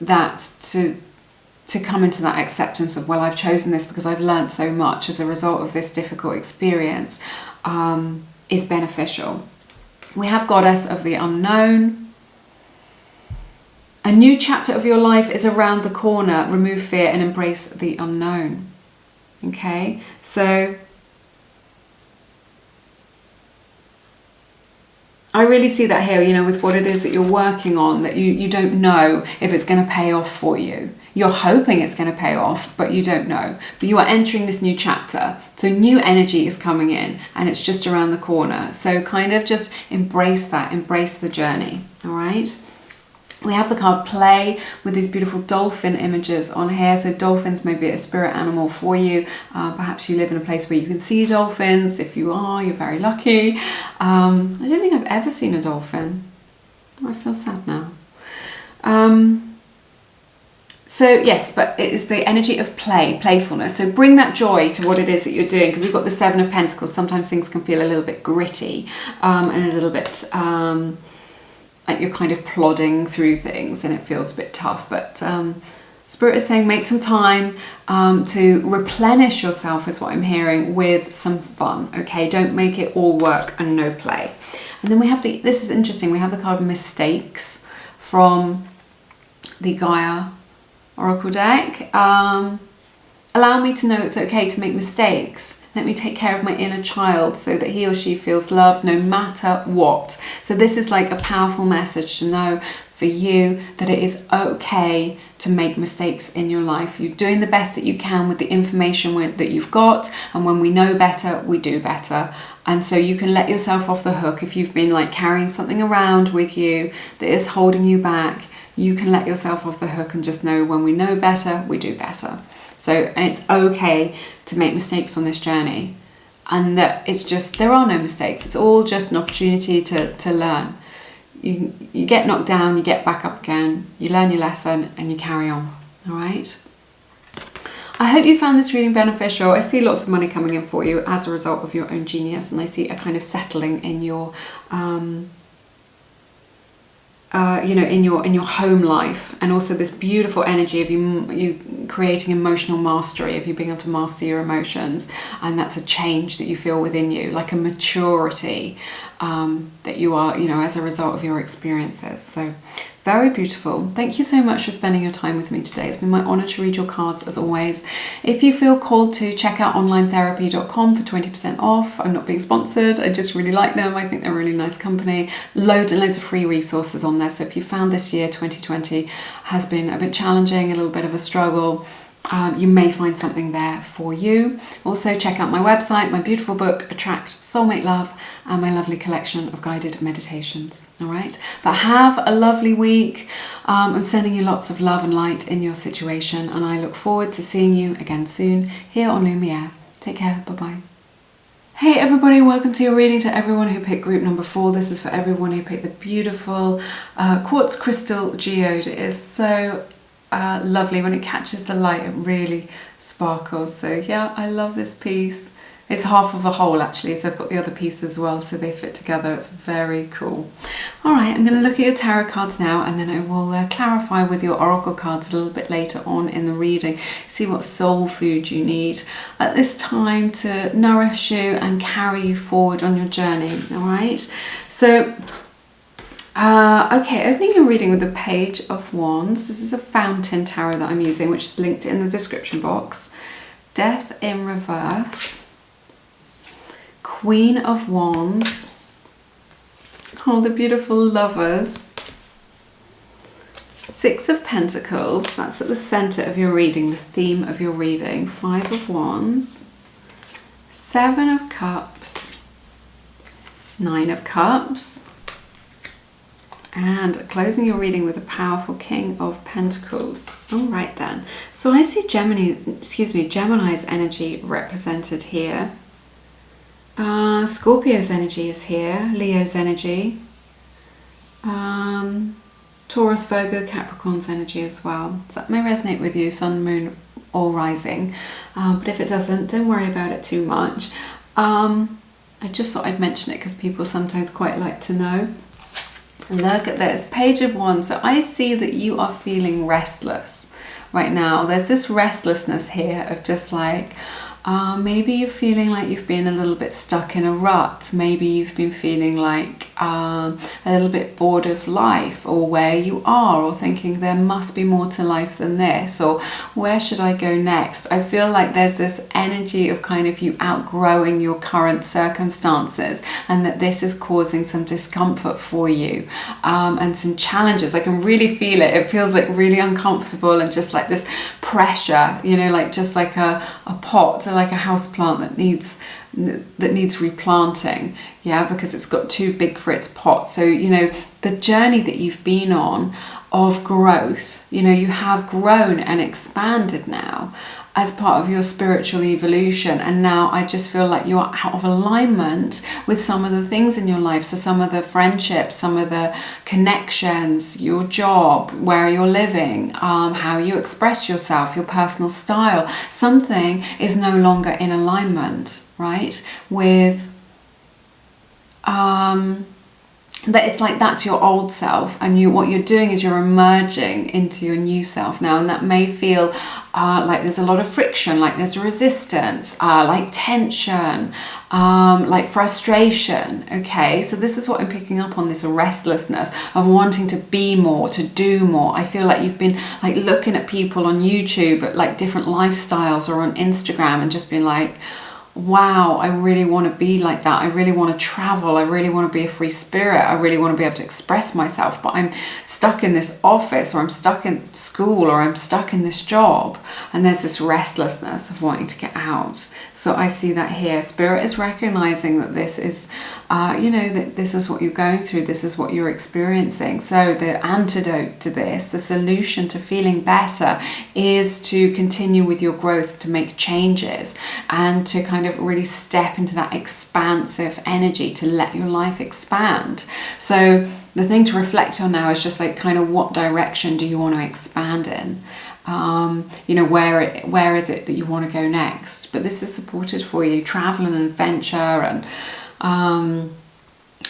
Speaker 1: that to come into that acceptance of, well, I've chosen this because I've learned so much as a result of this difficult experience, is beneficial. We have Goddess of the Unknown. A new chapter of your life is around the corner. Remove fear and embrace the unknown. Okay, so I really see that here, you know, with what it is that you're working on, that you don't know if it's going to pay off for you. You're hoping it's going to pay off, but you don't know. But you are entering this new chapter. So new energy is coming in and it's just around the corner. So kind of just embrace that, embrace the journey. All right. We have the card Play with these beautiful dolphin images on here. So dolphins may be a spirit animal for you. Perhaps you live in a place where you can see dolphins. If you are, you're very lucky. I don't think I've ever seen a dolphin. I feel sad now. So yes, but it is the energy of play, playfulness. So bring that joy to what it is that you're doing, because we've got the Seven of Pentacles. Sometimes things can feel a little bit gritty and a little bit like you're kind of plodding through things and it feels a bit tough. But Spirit is saying make some time to replenish yourself, is what I'm hearing, with some fun. Okay, don't make it all work and no play. And then we have this is interesting, we have the card Mistakes from the Gaia Oracle deck. Allow me to know it's okay to make mistakes. Let me take care of my inner child so that he or she feels loved no matter what. So this is like a powerful message to know for you that it is okay to make mistakes in your life. You're doing the best that you can with the information that you've got, and when we know better, we do better. And so you can let yourself off the hook if you've been like carrying something around with you that is holding you back. You can let yourself off the hook and just know when we know better, we do better. So, and it's okay to make mistakes on this journey, and that it's just, there are no mistakes. It's all just an opportunity to learn. You get knocked down, you get back up again, you learn your lesson and you carry on. All right. I hope you found this reading beneficial. I see lots of money coming in for you as a result of your own genius, and I see a kind of settling in your you know, in your home life, and also this beautiful energy of you creating emotional mastery, of you being able to master your emotions, and that's a change that you feel within you, like a maturity that you are, you know, as a result of your experiences. So very beautiful. Thank you so much for spending your time with me today. It's been my honor to read your cards as always. If you feel called to, check out onlinetherapy.com for 20% off. I'm not being sponsored. I just really like them. I think they're a really nice company. Loads and loads of free resources on there. So if you found this year, 2020, has been a bit challenging, a little bit of a struggle, you may find something there for you. Also check out my website, my beautiful book, Attract Soulmate Love, and my lovely collection of guided meditations. All right, but have a lovely week. I'm sending you lots of love and light in your situation, and I look forward to seeing you again soon here on Lumiere. Take care. Bye-bye. Hey everybody, welcome to your reading. To everyone who picked group number 4, this is for everyone who picked the beautiful quartz crystal geode. It is so lovely. When it catches the light, it really sparkles. So yeah, I love this piece. It's half of a whole actually, so I've got the other piece as well, so they fit together. It's very cool. All right, I'm going to look at your tarot cards now, and then I will clarify with your oracle cards a little bit later on in the reading. See what soul food you need at this time to nourish you and carry you forward on your journey. All right, so okay, opening your reading with the Page of Wands. This is a fountain tarot that I'm using, which is linked in the description box. Death in reverse. Queen of Wands. Oh, the beautiful Lovers. Six of Pentacles. That's at the center of your reading, the theme of your reading. Five of Wands. Seven of Cups. Nine of Cups. And closing your reading with the powerful King of Pentacles. All right then. So I see Gemini's energy represented here. Scorpio's energy is here. Leo's energy. Taurus, Virgo, Capricorn's energy as well. So that may resonate with you, Sun, Moon, or Rising. But if it doesn't, don't worry about it too much. And I just thought I'd mention it because people sometimes quite like to know. Look at this, Page of Wands. So I see that you are feeling restless right now. There's this restlessness here of just like, maybe you're feeling like you've been a little bit stuck in a rut. Maybe you've been feeling like a little bit bored of life, or where you are, or thinking there must be more to life than this, or where should I go next? I feel like there's this energy of kind of you outgrowing your current circumstances, and that this is causing some discomfort for you, and some challenges. I can really feel it. It feels like really uncomfortable, and just like this pressure, you know, like just like a pot, like a house plant that needs replanting, yeah, because it's got too big for its pot. So, you know, the journey that you've been on of growth, you know, you have grown and expanded now as part of your spiritual evolution, and now I just feel like you're out of alignment with some of the things in your life. So some of the friendships, some of the connections, your job, where you're living, how you express yourself, your personal style, something is no longer in alignment, right, with that. It's like that's your old self, and what you're doing is you're emerging into your new self now, and that may feel like there's a lot of friction, like there's resistance, like tension, like frustration. Okay, so this is what I'm picking up on, this restlessness of wanting to be more, to do more. I feel like you've been like looking at people on YouTube at like different lifestyles, or on Instagram, and just been like, wow, I really want to be like that. I really want to travel. I really want to be a free spirit. I really want to be able to express myself, but I'm stuck in this office, or I'm stuck in school, or I'm stuck in this job. And there's this restlessness of wanting to get out. So I see that here. Spirit is recognizing that this is, you know, that this is what you're going through. This is what you're experiencing. So the antidote to this, the solution to feeling better, is to continue with your growth, to make changes, and to kind of really step into that expansive energy, to let your life expand. So the thing to reflect on now is just like kind of what direction do you want to expand in? You know, where is it that you want to go next? But this is supported for you, travel and adventure, and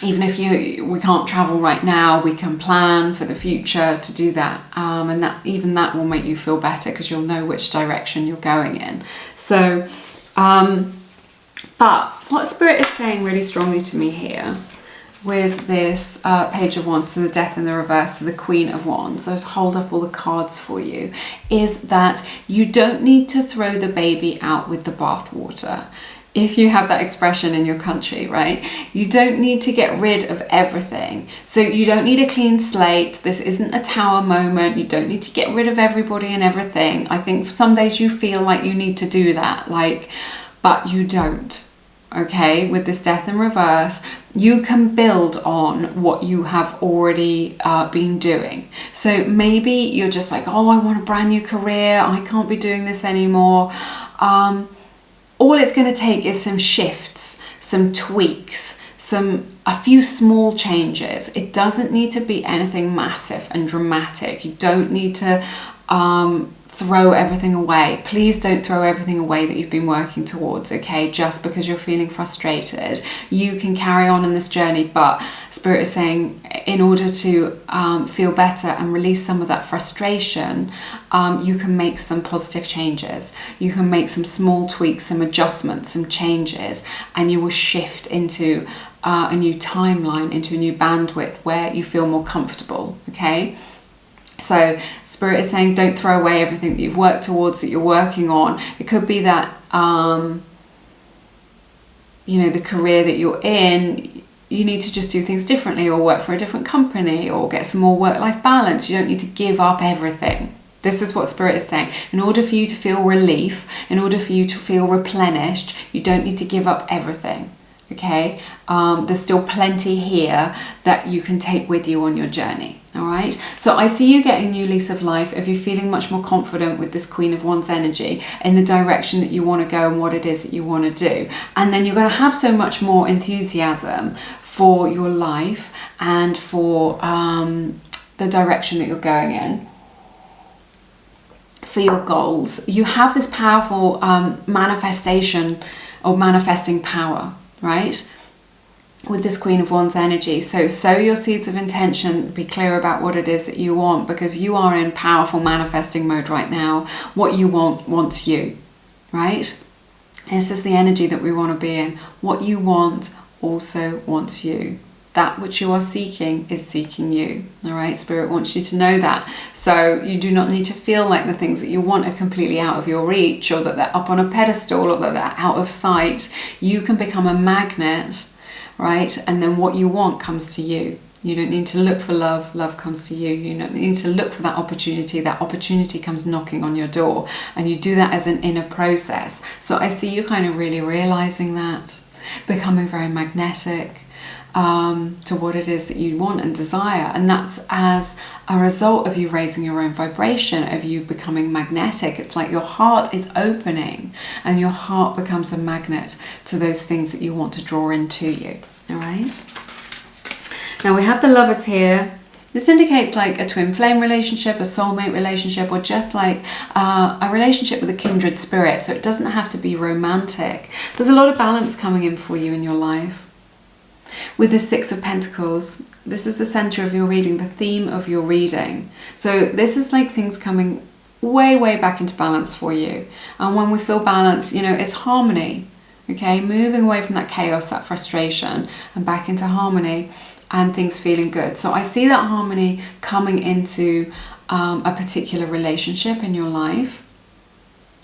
Speaker 1: even if we can't travel right now, we can plan for the future to do that, and that will make you feel better, because you'll know which direction you're going in. So but what Spirit is saying really strongly to me here with this Page of Wands, to the Death in the reverse, to the Queen of Wands, so hold up all the cards for you, is that you don't need to throw the baby out with the bathwater. If you have that expression in your country, right? You don't need to get rid of everything. So you don't need a clean slate. This isn't a tower moment. You don't need to get rid of everybody and everything. I think some days you feel like you need to do that, but you don't. Okay, with this Death in reverse, you can build on what you have already been doing. So maybe you're just like, oh, I want a brand new career. I can't be doing this anymore. All it's going to take is some shifts, some tweaks, a few small changes. It doesn't need to be anything massive and dramatic. You don't need to throw everything away. Please don't throw everything away that you've been working towards, okay? Just because you're feeling frustrated. You can carry on in this journey, but Spirit is saying in order to feel better and release some of that frustration, you can make some positive changes. You can make some small tweaks, some adjustments, some changes, and you will shift into a new timeline, into a new bandwidth where you feel more comfortable, okay? So Spirit is saying don't throw away everything that you've worked towards, that you're working on. It could be that, you know, the career that you're in, you need to just do things differently, or work for a different company, or get some more work-life balance. You don't need to give up everything. This is what Spirit is saying. In order for you to feel relief, in order for you to feel replenished, you don't need to give up everything. Okay? There's still plenty here that you can take with you on your journey. All right, so I see you getting a new lease of life if you're feeling much more confident with this Queen of Wands energy in the direction that you want to go and what it is that you want to do. And then you're going to have so much more enthusiasm for your life and for the direction that you're going in, for your goals. You have this powerful manifestation or manifesting power, right? with this Queen of Wands energy. So sow your seeds of intention, be clear about what it is that you want, because you are in powerful manifesting mode right now. What you want wants you, right? This is the energy that we want to be in. What you want also wants you. That which you are seeking is seeking you. All right, Spirit wants you to know that. So you do not need to feel like the things that you want are completely out of your reach, or that they're up on a pedestal, or that they're out of sight. You can become a magnet, right? And then what you want comes to you. You don't need to look for love. Love comes to you. You don't need to look for that opportunity. That opportunity comes knocking on your door. And you do that as an inner process. So I see you kind of really realizing that, becoming very magnetic to what it is that you want and desire. And that's as a result of you raising your own vibration, of you becoming magnetic. It's like your heart is opening and your heart becomes a magnet to those things that you want to draw into you. All right. Now we have the Lovers here. This indicates like a twin flame relationship, a soulmate relationship, or just like a relationship with a kindred spirit. So it doesn't have to be romantic. There's a lot of balance coming in for you in your life. With the Six of Pentacles, this is the center of your reading, the theme of your reading. So this is like things coming way, way back into balance for you. And when we feel balance, you know, it's harmony, okay? Moving away from that chaos, that frustration, and back into harmony and things feeling good. So I see that harmony coming into a particular relationship in your life,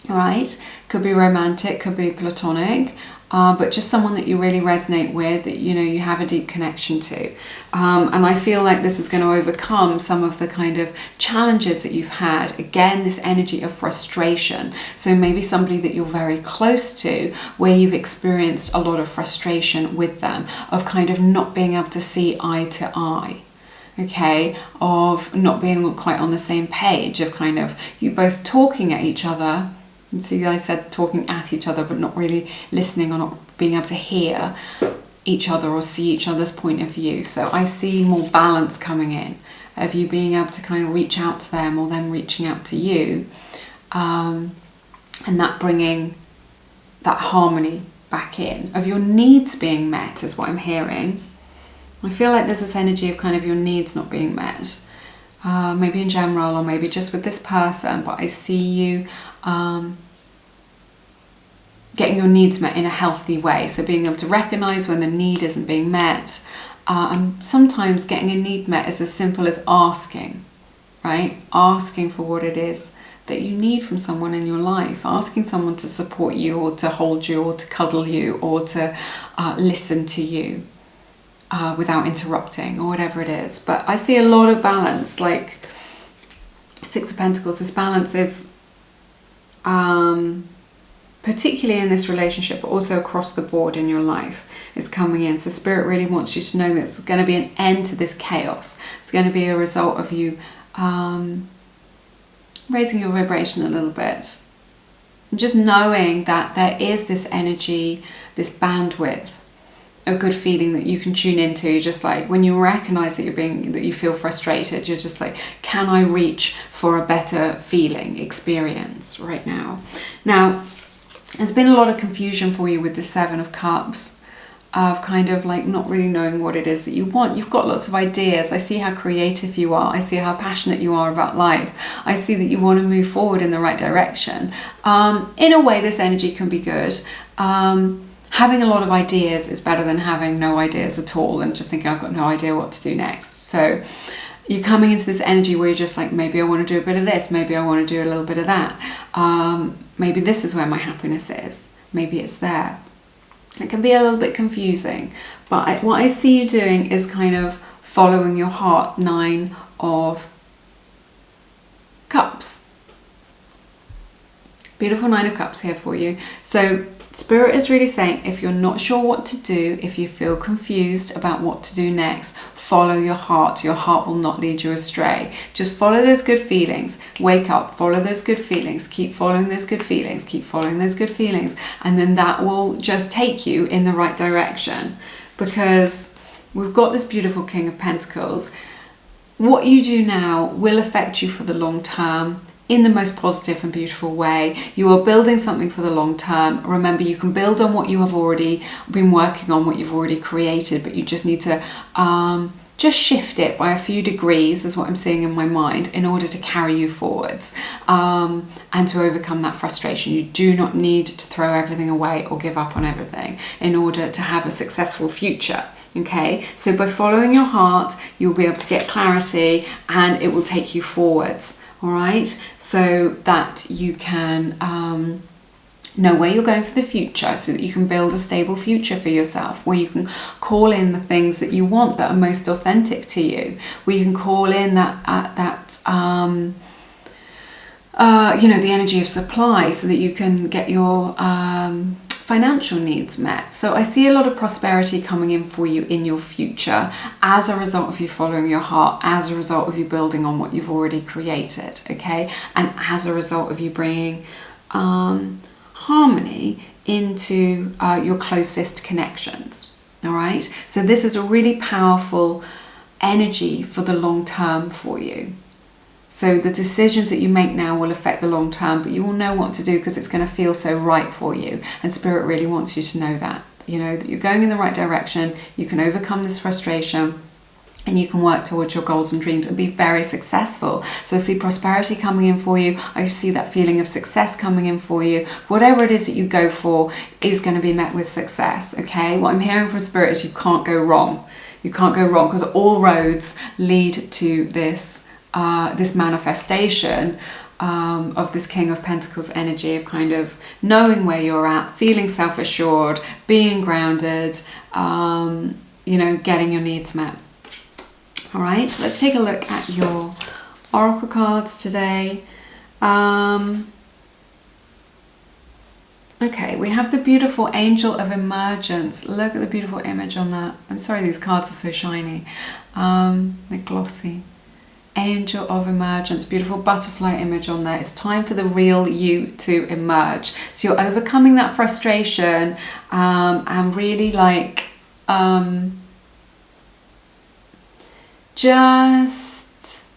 Speaker 1: all right? Could be romantic, could be platonic, but just someone that you really resonate with, that you know you have a deep connection to. And I feel like this is going to overcome some of the kind of challenges that you've had. Again, this energy of frustration. So maybe somebody that you're very close to, where you've experienced a lot of frustration with them, of kind of not being able to see eye to eye. Okay, of not being quite on the same page, of kind of you both talking at each other. See, I said talking at each other, but not really listening or not being able to hear each other or see each other's point of view. So I see more balance coming in, of you being able to kind of reach out to them or them reaching out to you, and that bringing that harmony back in, of your needs being met is what I'm hearing. I feel like there's this energy of kind of your needs not being met, maybe in general or maybe just with this person, but I see you getting your needs met in a healthy way. So being able to recognize when the need isn't being met, and sometimes getting a need met is as simple as asking, right? Asking for what it is that you need from someone in your life, asking someone to support you or to hold you or to cuddle you or to listen to you without interrupting or whatever it is. But I see a lot of balance, like Six of Pentacles. This balance is particularly in this relationship, but also across the board in your life, is coming in. So Spirit really wants you to know that there's going to be an end to this chaos. It's going to be a result of you raising your vibration a little bit, and just knowing that there is this energy, this bandwidth, a good feeling that you can tune into. Just like when you recognize that that you feel frustrated, you're just like, can I reach for a better feeling experience right now? Now, there's been a lot of confusion for you with the Seven of Cups, of kind of like not really knowing what it is that you want. You've got lots of ideas. I see how creative you are. I see how passionate you are about life. I see that you want to move forward in the right direction. In a way, this energy can be good. Having a lot of ideas is better than having no ideas at all and just thinking, I've got no idea what to do next. So you're coming into this energy where you're just like, maybe I want to do a bit of this, maybe I want to do a little bit of that. Maybe this is where my happiness is. Maybe it's there. It can be a little bit confusing, but what I see you doing is kind of following your heart. Nine of Cups. Beautiful Nine of Cups here for you. So Spirit is really saying, if you're not sure what to do, if you feel confused about what to do next, follow your heart. Your heart will not lead you astray. Just follow those good feelings. Wake up, follow those good feelings. Keep following those good feelings. Keep following those good feelings. And then that will just take you in the right direction. Because we've got this beautiful King of Pentacles. What you do now will affect you for the long term. in the most positive and beautiful way. You are building something for the long term. Remember, you can build on what you have already been working on, what you've already created, but you just need to just shift it by a few degrees, is what I'm seeing in my mind, in order to carry you forwards and to overcome that frustration. You do not need to throw everything away or give up on everything in order to have a successful future. Okay, so by following your heart, you'll be able to get clarity and it will take you forwards. All right, so that you can know where you're going for the future, so that you can build a stable future for yourself, where you can call in the things that you want that are most authentic to you, where you can call in the energy of supply, so that you can get your financial needs met. So I see a lot of prosperity coming in for you in your future as a result of you following your heart, as a result of you building on what you've already created, okay, and as a result of you bringing harmony into your closest connections. All right, so this is a really powerful energy for the long term for you. So the decisions that you make now will affect the long term, but you will know what to do because it's going to feel so right for you. And Spirit really wants you to know that, that you're going in the right direction, you can overcome this frustration, and you can work towards your goals and dreams and be very successful. So I see prosperity coming in for you. I see that feeling of success coming in for you. Whatever it is that you go for is going to be met with success, okay? What I'm hearing from Spirit is you can't go wrong. You can't go wrong because all roads lead to this manifestation of this King of Pentacles energy of kind of knowing where you're at, feeling self-assured, being grounded, getting your needs met. All right, let's take a look at your oracle cards today. Okay, we have the beautiful Angel of Emergence. Look at the beautiful image on that. I'm sorry, these cards are so shiny. They're glossy. Angel of Emergence, beautiful butterfly image on there. It's time for the real you to emerge. So you're overcoming that frustration and really just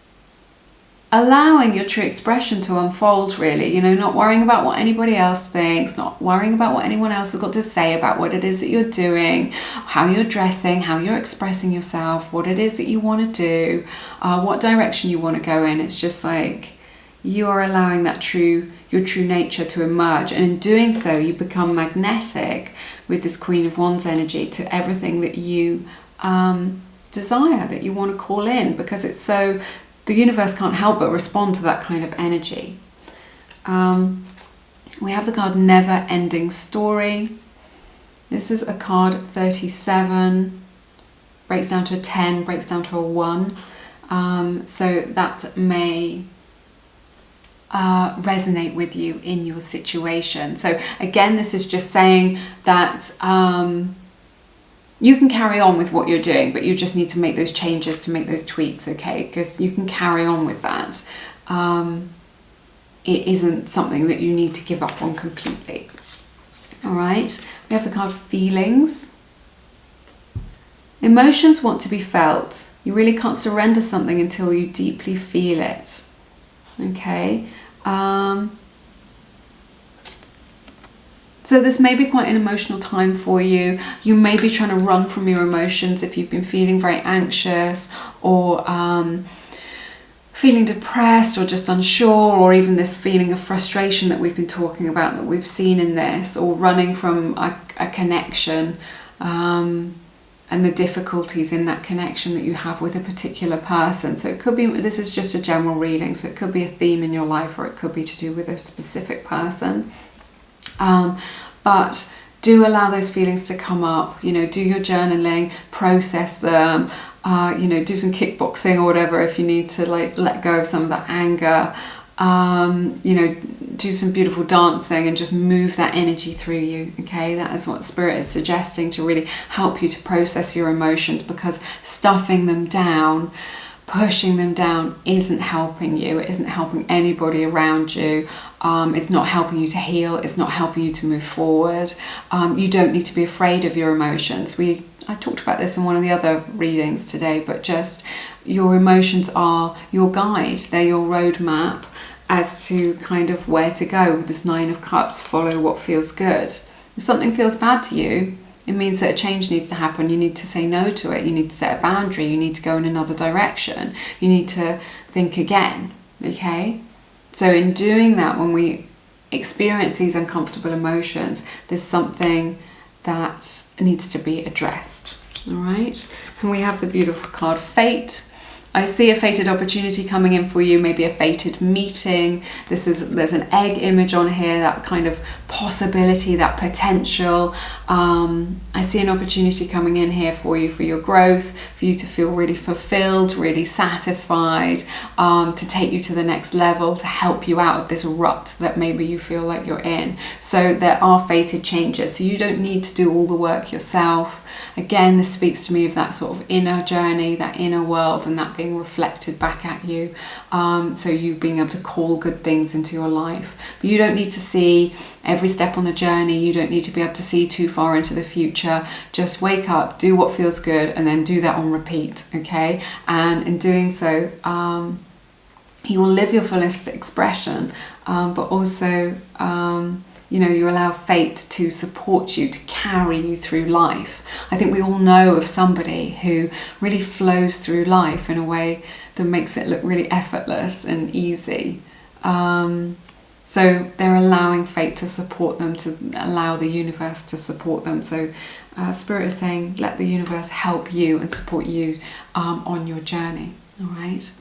Speaker 1: allowing your true expression to unfold, really, not worrying about what anybody else thinks, not worrying about what anyone else has got to say about what it is that you're doing, how you're dressing, how you're expressing yourself, what it is that you want to do, what direction you want to go in. It's just like you are allowing your true nature to emerge, and in doing so you become magnetic with this Queen of Wands energy to everything that you desire, that you want to call in, because it's so, the universe can't help but respond to that kind of energy. We have the card Never Ending Story. This is a card 37, breaks down to a 10, breaks down to a 1. So that may resonate with you in your situation. So again, this is just saying that you can carry on with what you're doing, but you just need to make those changes, to make those tweaks, okay? Because you can carry on with that. It isn't something that you need to give up on completely. All right, we have the card Feelings. Emotions want to be felt. You really can't surrender something until you deeply feel it. Okay. So this may be quite an emotional time for you. You may be trying to run from your emotions if you've been feeling very anxious or feeling depressed or just unsure, or even this feeling of frustration that we've been talking about, that we've seen in this, or running from a connection and the difficulties in that connection that you have with a particular person. So it could be, this is just a general reading, so it could be a theme in your life, or it could be to do with a specific person. But do allow those feelings to come up, do your journaling, process them, do some kickboxing or whatever if you need to let go of some of that anger, do some beautiful dancing and just move that energy through you, okay? That is what Spirit is suggesting to really help you to process your emotions, because stuffing them down, pushing them down isn't helping you. It isn't helping anybody around you. It's not helping you to heal. It's not helping you to move forward. You don't need to be afraid of your emotions. I talked about this in one of the other readings today, but just your emotions are your guide. They're your roadmap, as to kind of where to go with this Nine of Cups. Follow what feels good. If something feels bad to you, it means that a change needs to happen. You need to say no to it. You need to set a boundary. You need to go in another direction. You need to think again, okay? So in doing that, when we experience these uncomfortable emotions, there's something that needs to be addressed, all right? And we have the beautiful card Fate. I see a fated opportunity coming in for you, maybe a fated meeting. There's an egg image on here, that kind of possibility, that potential. I see an opportunity coming in here for you, for your growth, for you to feel really fulfilled, really satisfied, to take you to the next level, to help you out of this rut that maybe you feel like you're in. So there are fated changes. So you don't need to do all the work yourself. Again, this speaks to me of that sort of inner journey, that inner world, and that being reflected back at you. So you being able to call good things into your life. But you don't need to see every step on the journey. You don't need to be able to see too far into the future. Just wake up, do what feels good, and then do that on repeat, okay? And in doing so, you will live your fullest expression, but also you allow fate to support you, to carry you through life. I think we all know of somebody who really flows through life in a way that makes it look really effortless and easy. So they're allowing fate to support them, to allow the universe to support them. So Spirit is saying, let the universe help you and support you on your journey, all right?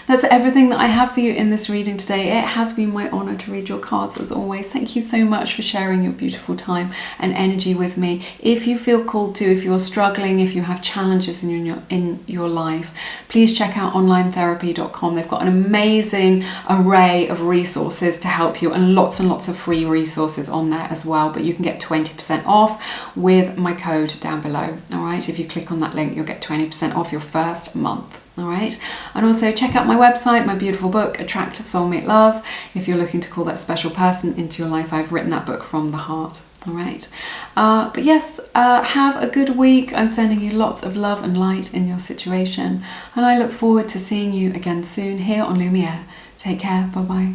Speaker 1: That's everything that I have for you in this reading today. It has been my honour to read your cards as always. Thank you so much for sharing your beautiful time and energy with me. If you feel called to, if you're struggling, if you have challenges in your life, please check out onlinetherapy.com. They've got an amazing array of resources to help you, and lots of free resources on there as well. But you can get 20% off with my code down below. All right, if you click on that link, you'll get 20% off your first month. All right, and also check out my website, my beautiful book, Attract Soulmate Love. If you're looking to call that special person into your life, I've written that book from the heart. All right, but yes, have a good week. I'm sending you lots of love and light in your situation, and I look forward to seeing you again soon here on Lumiere. Take care. Bye bye.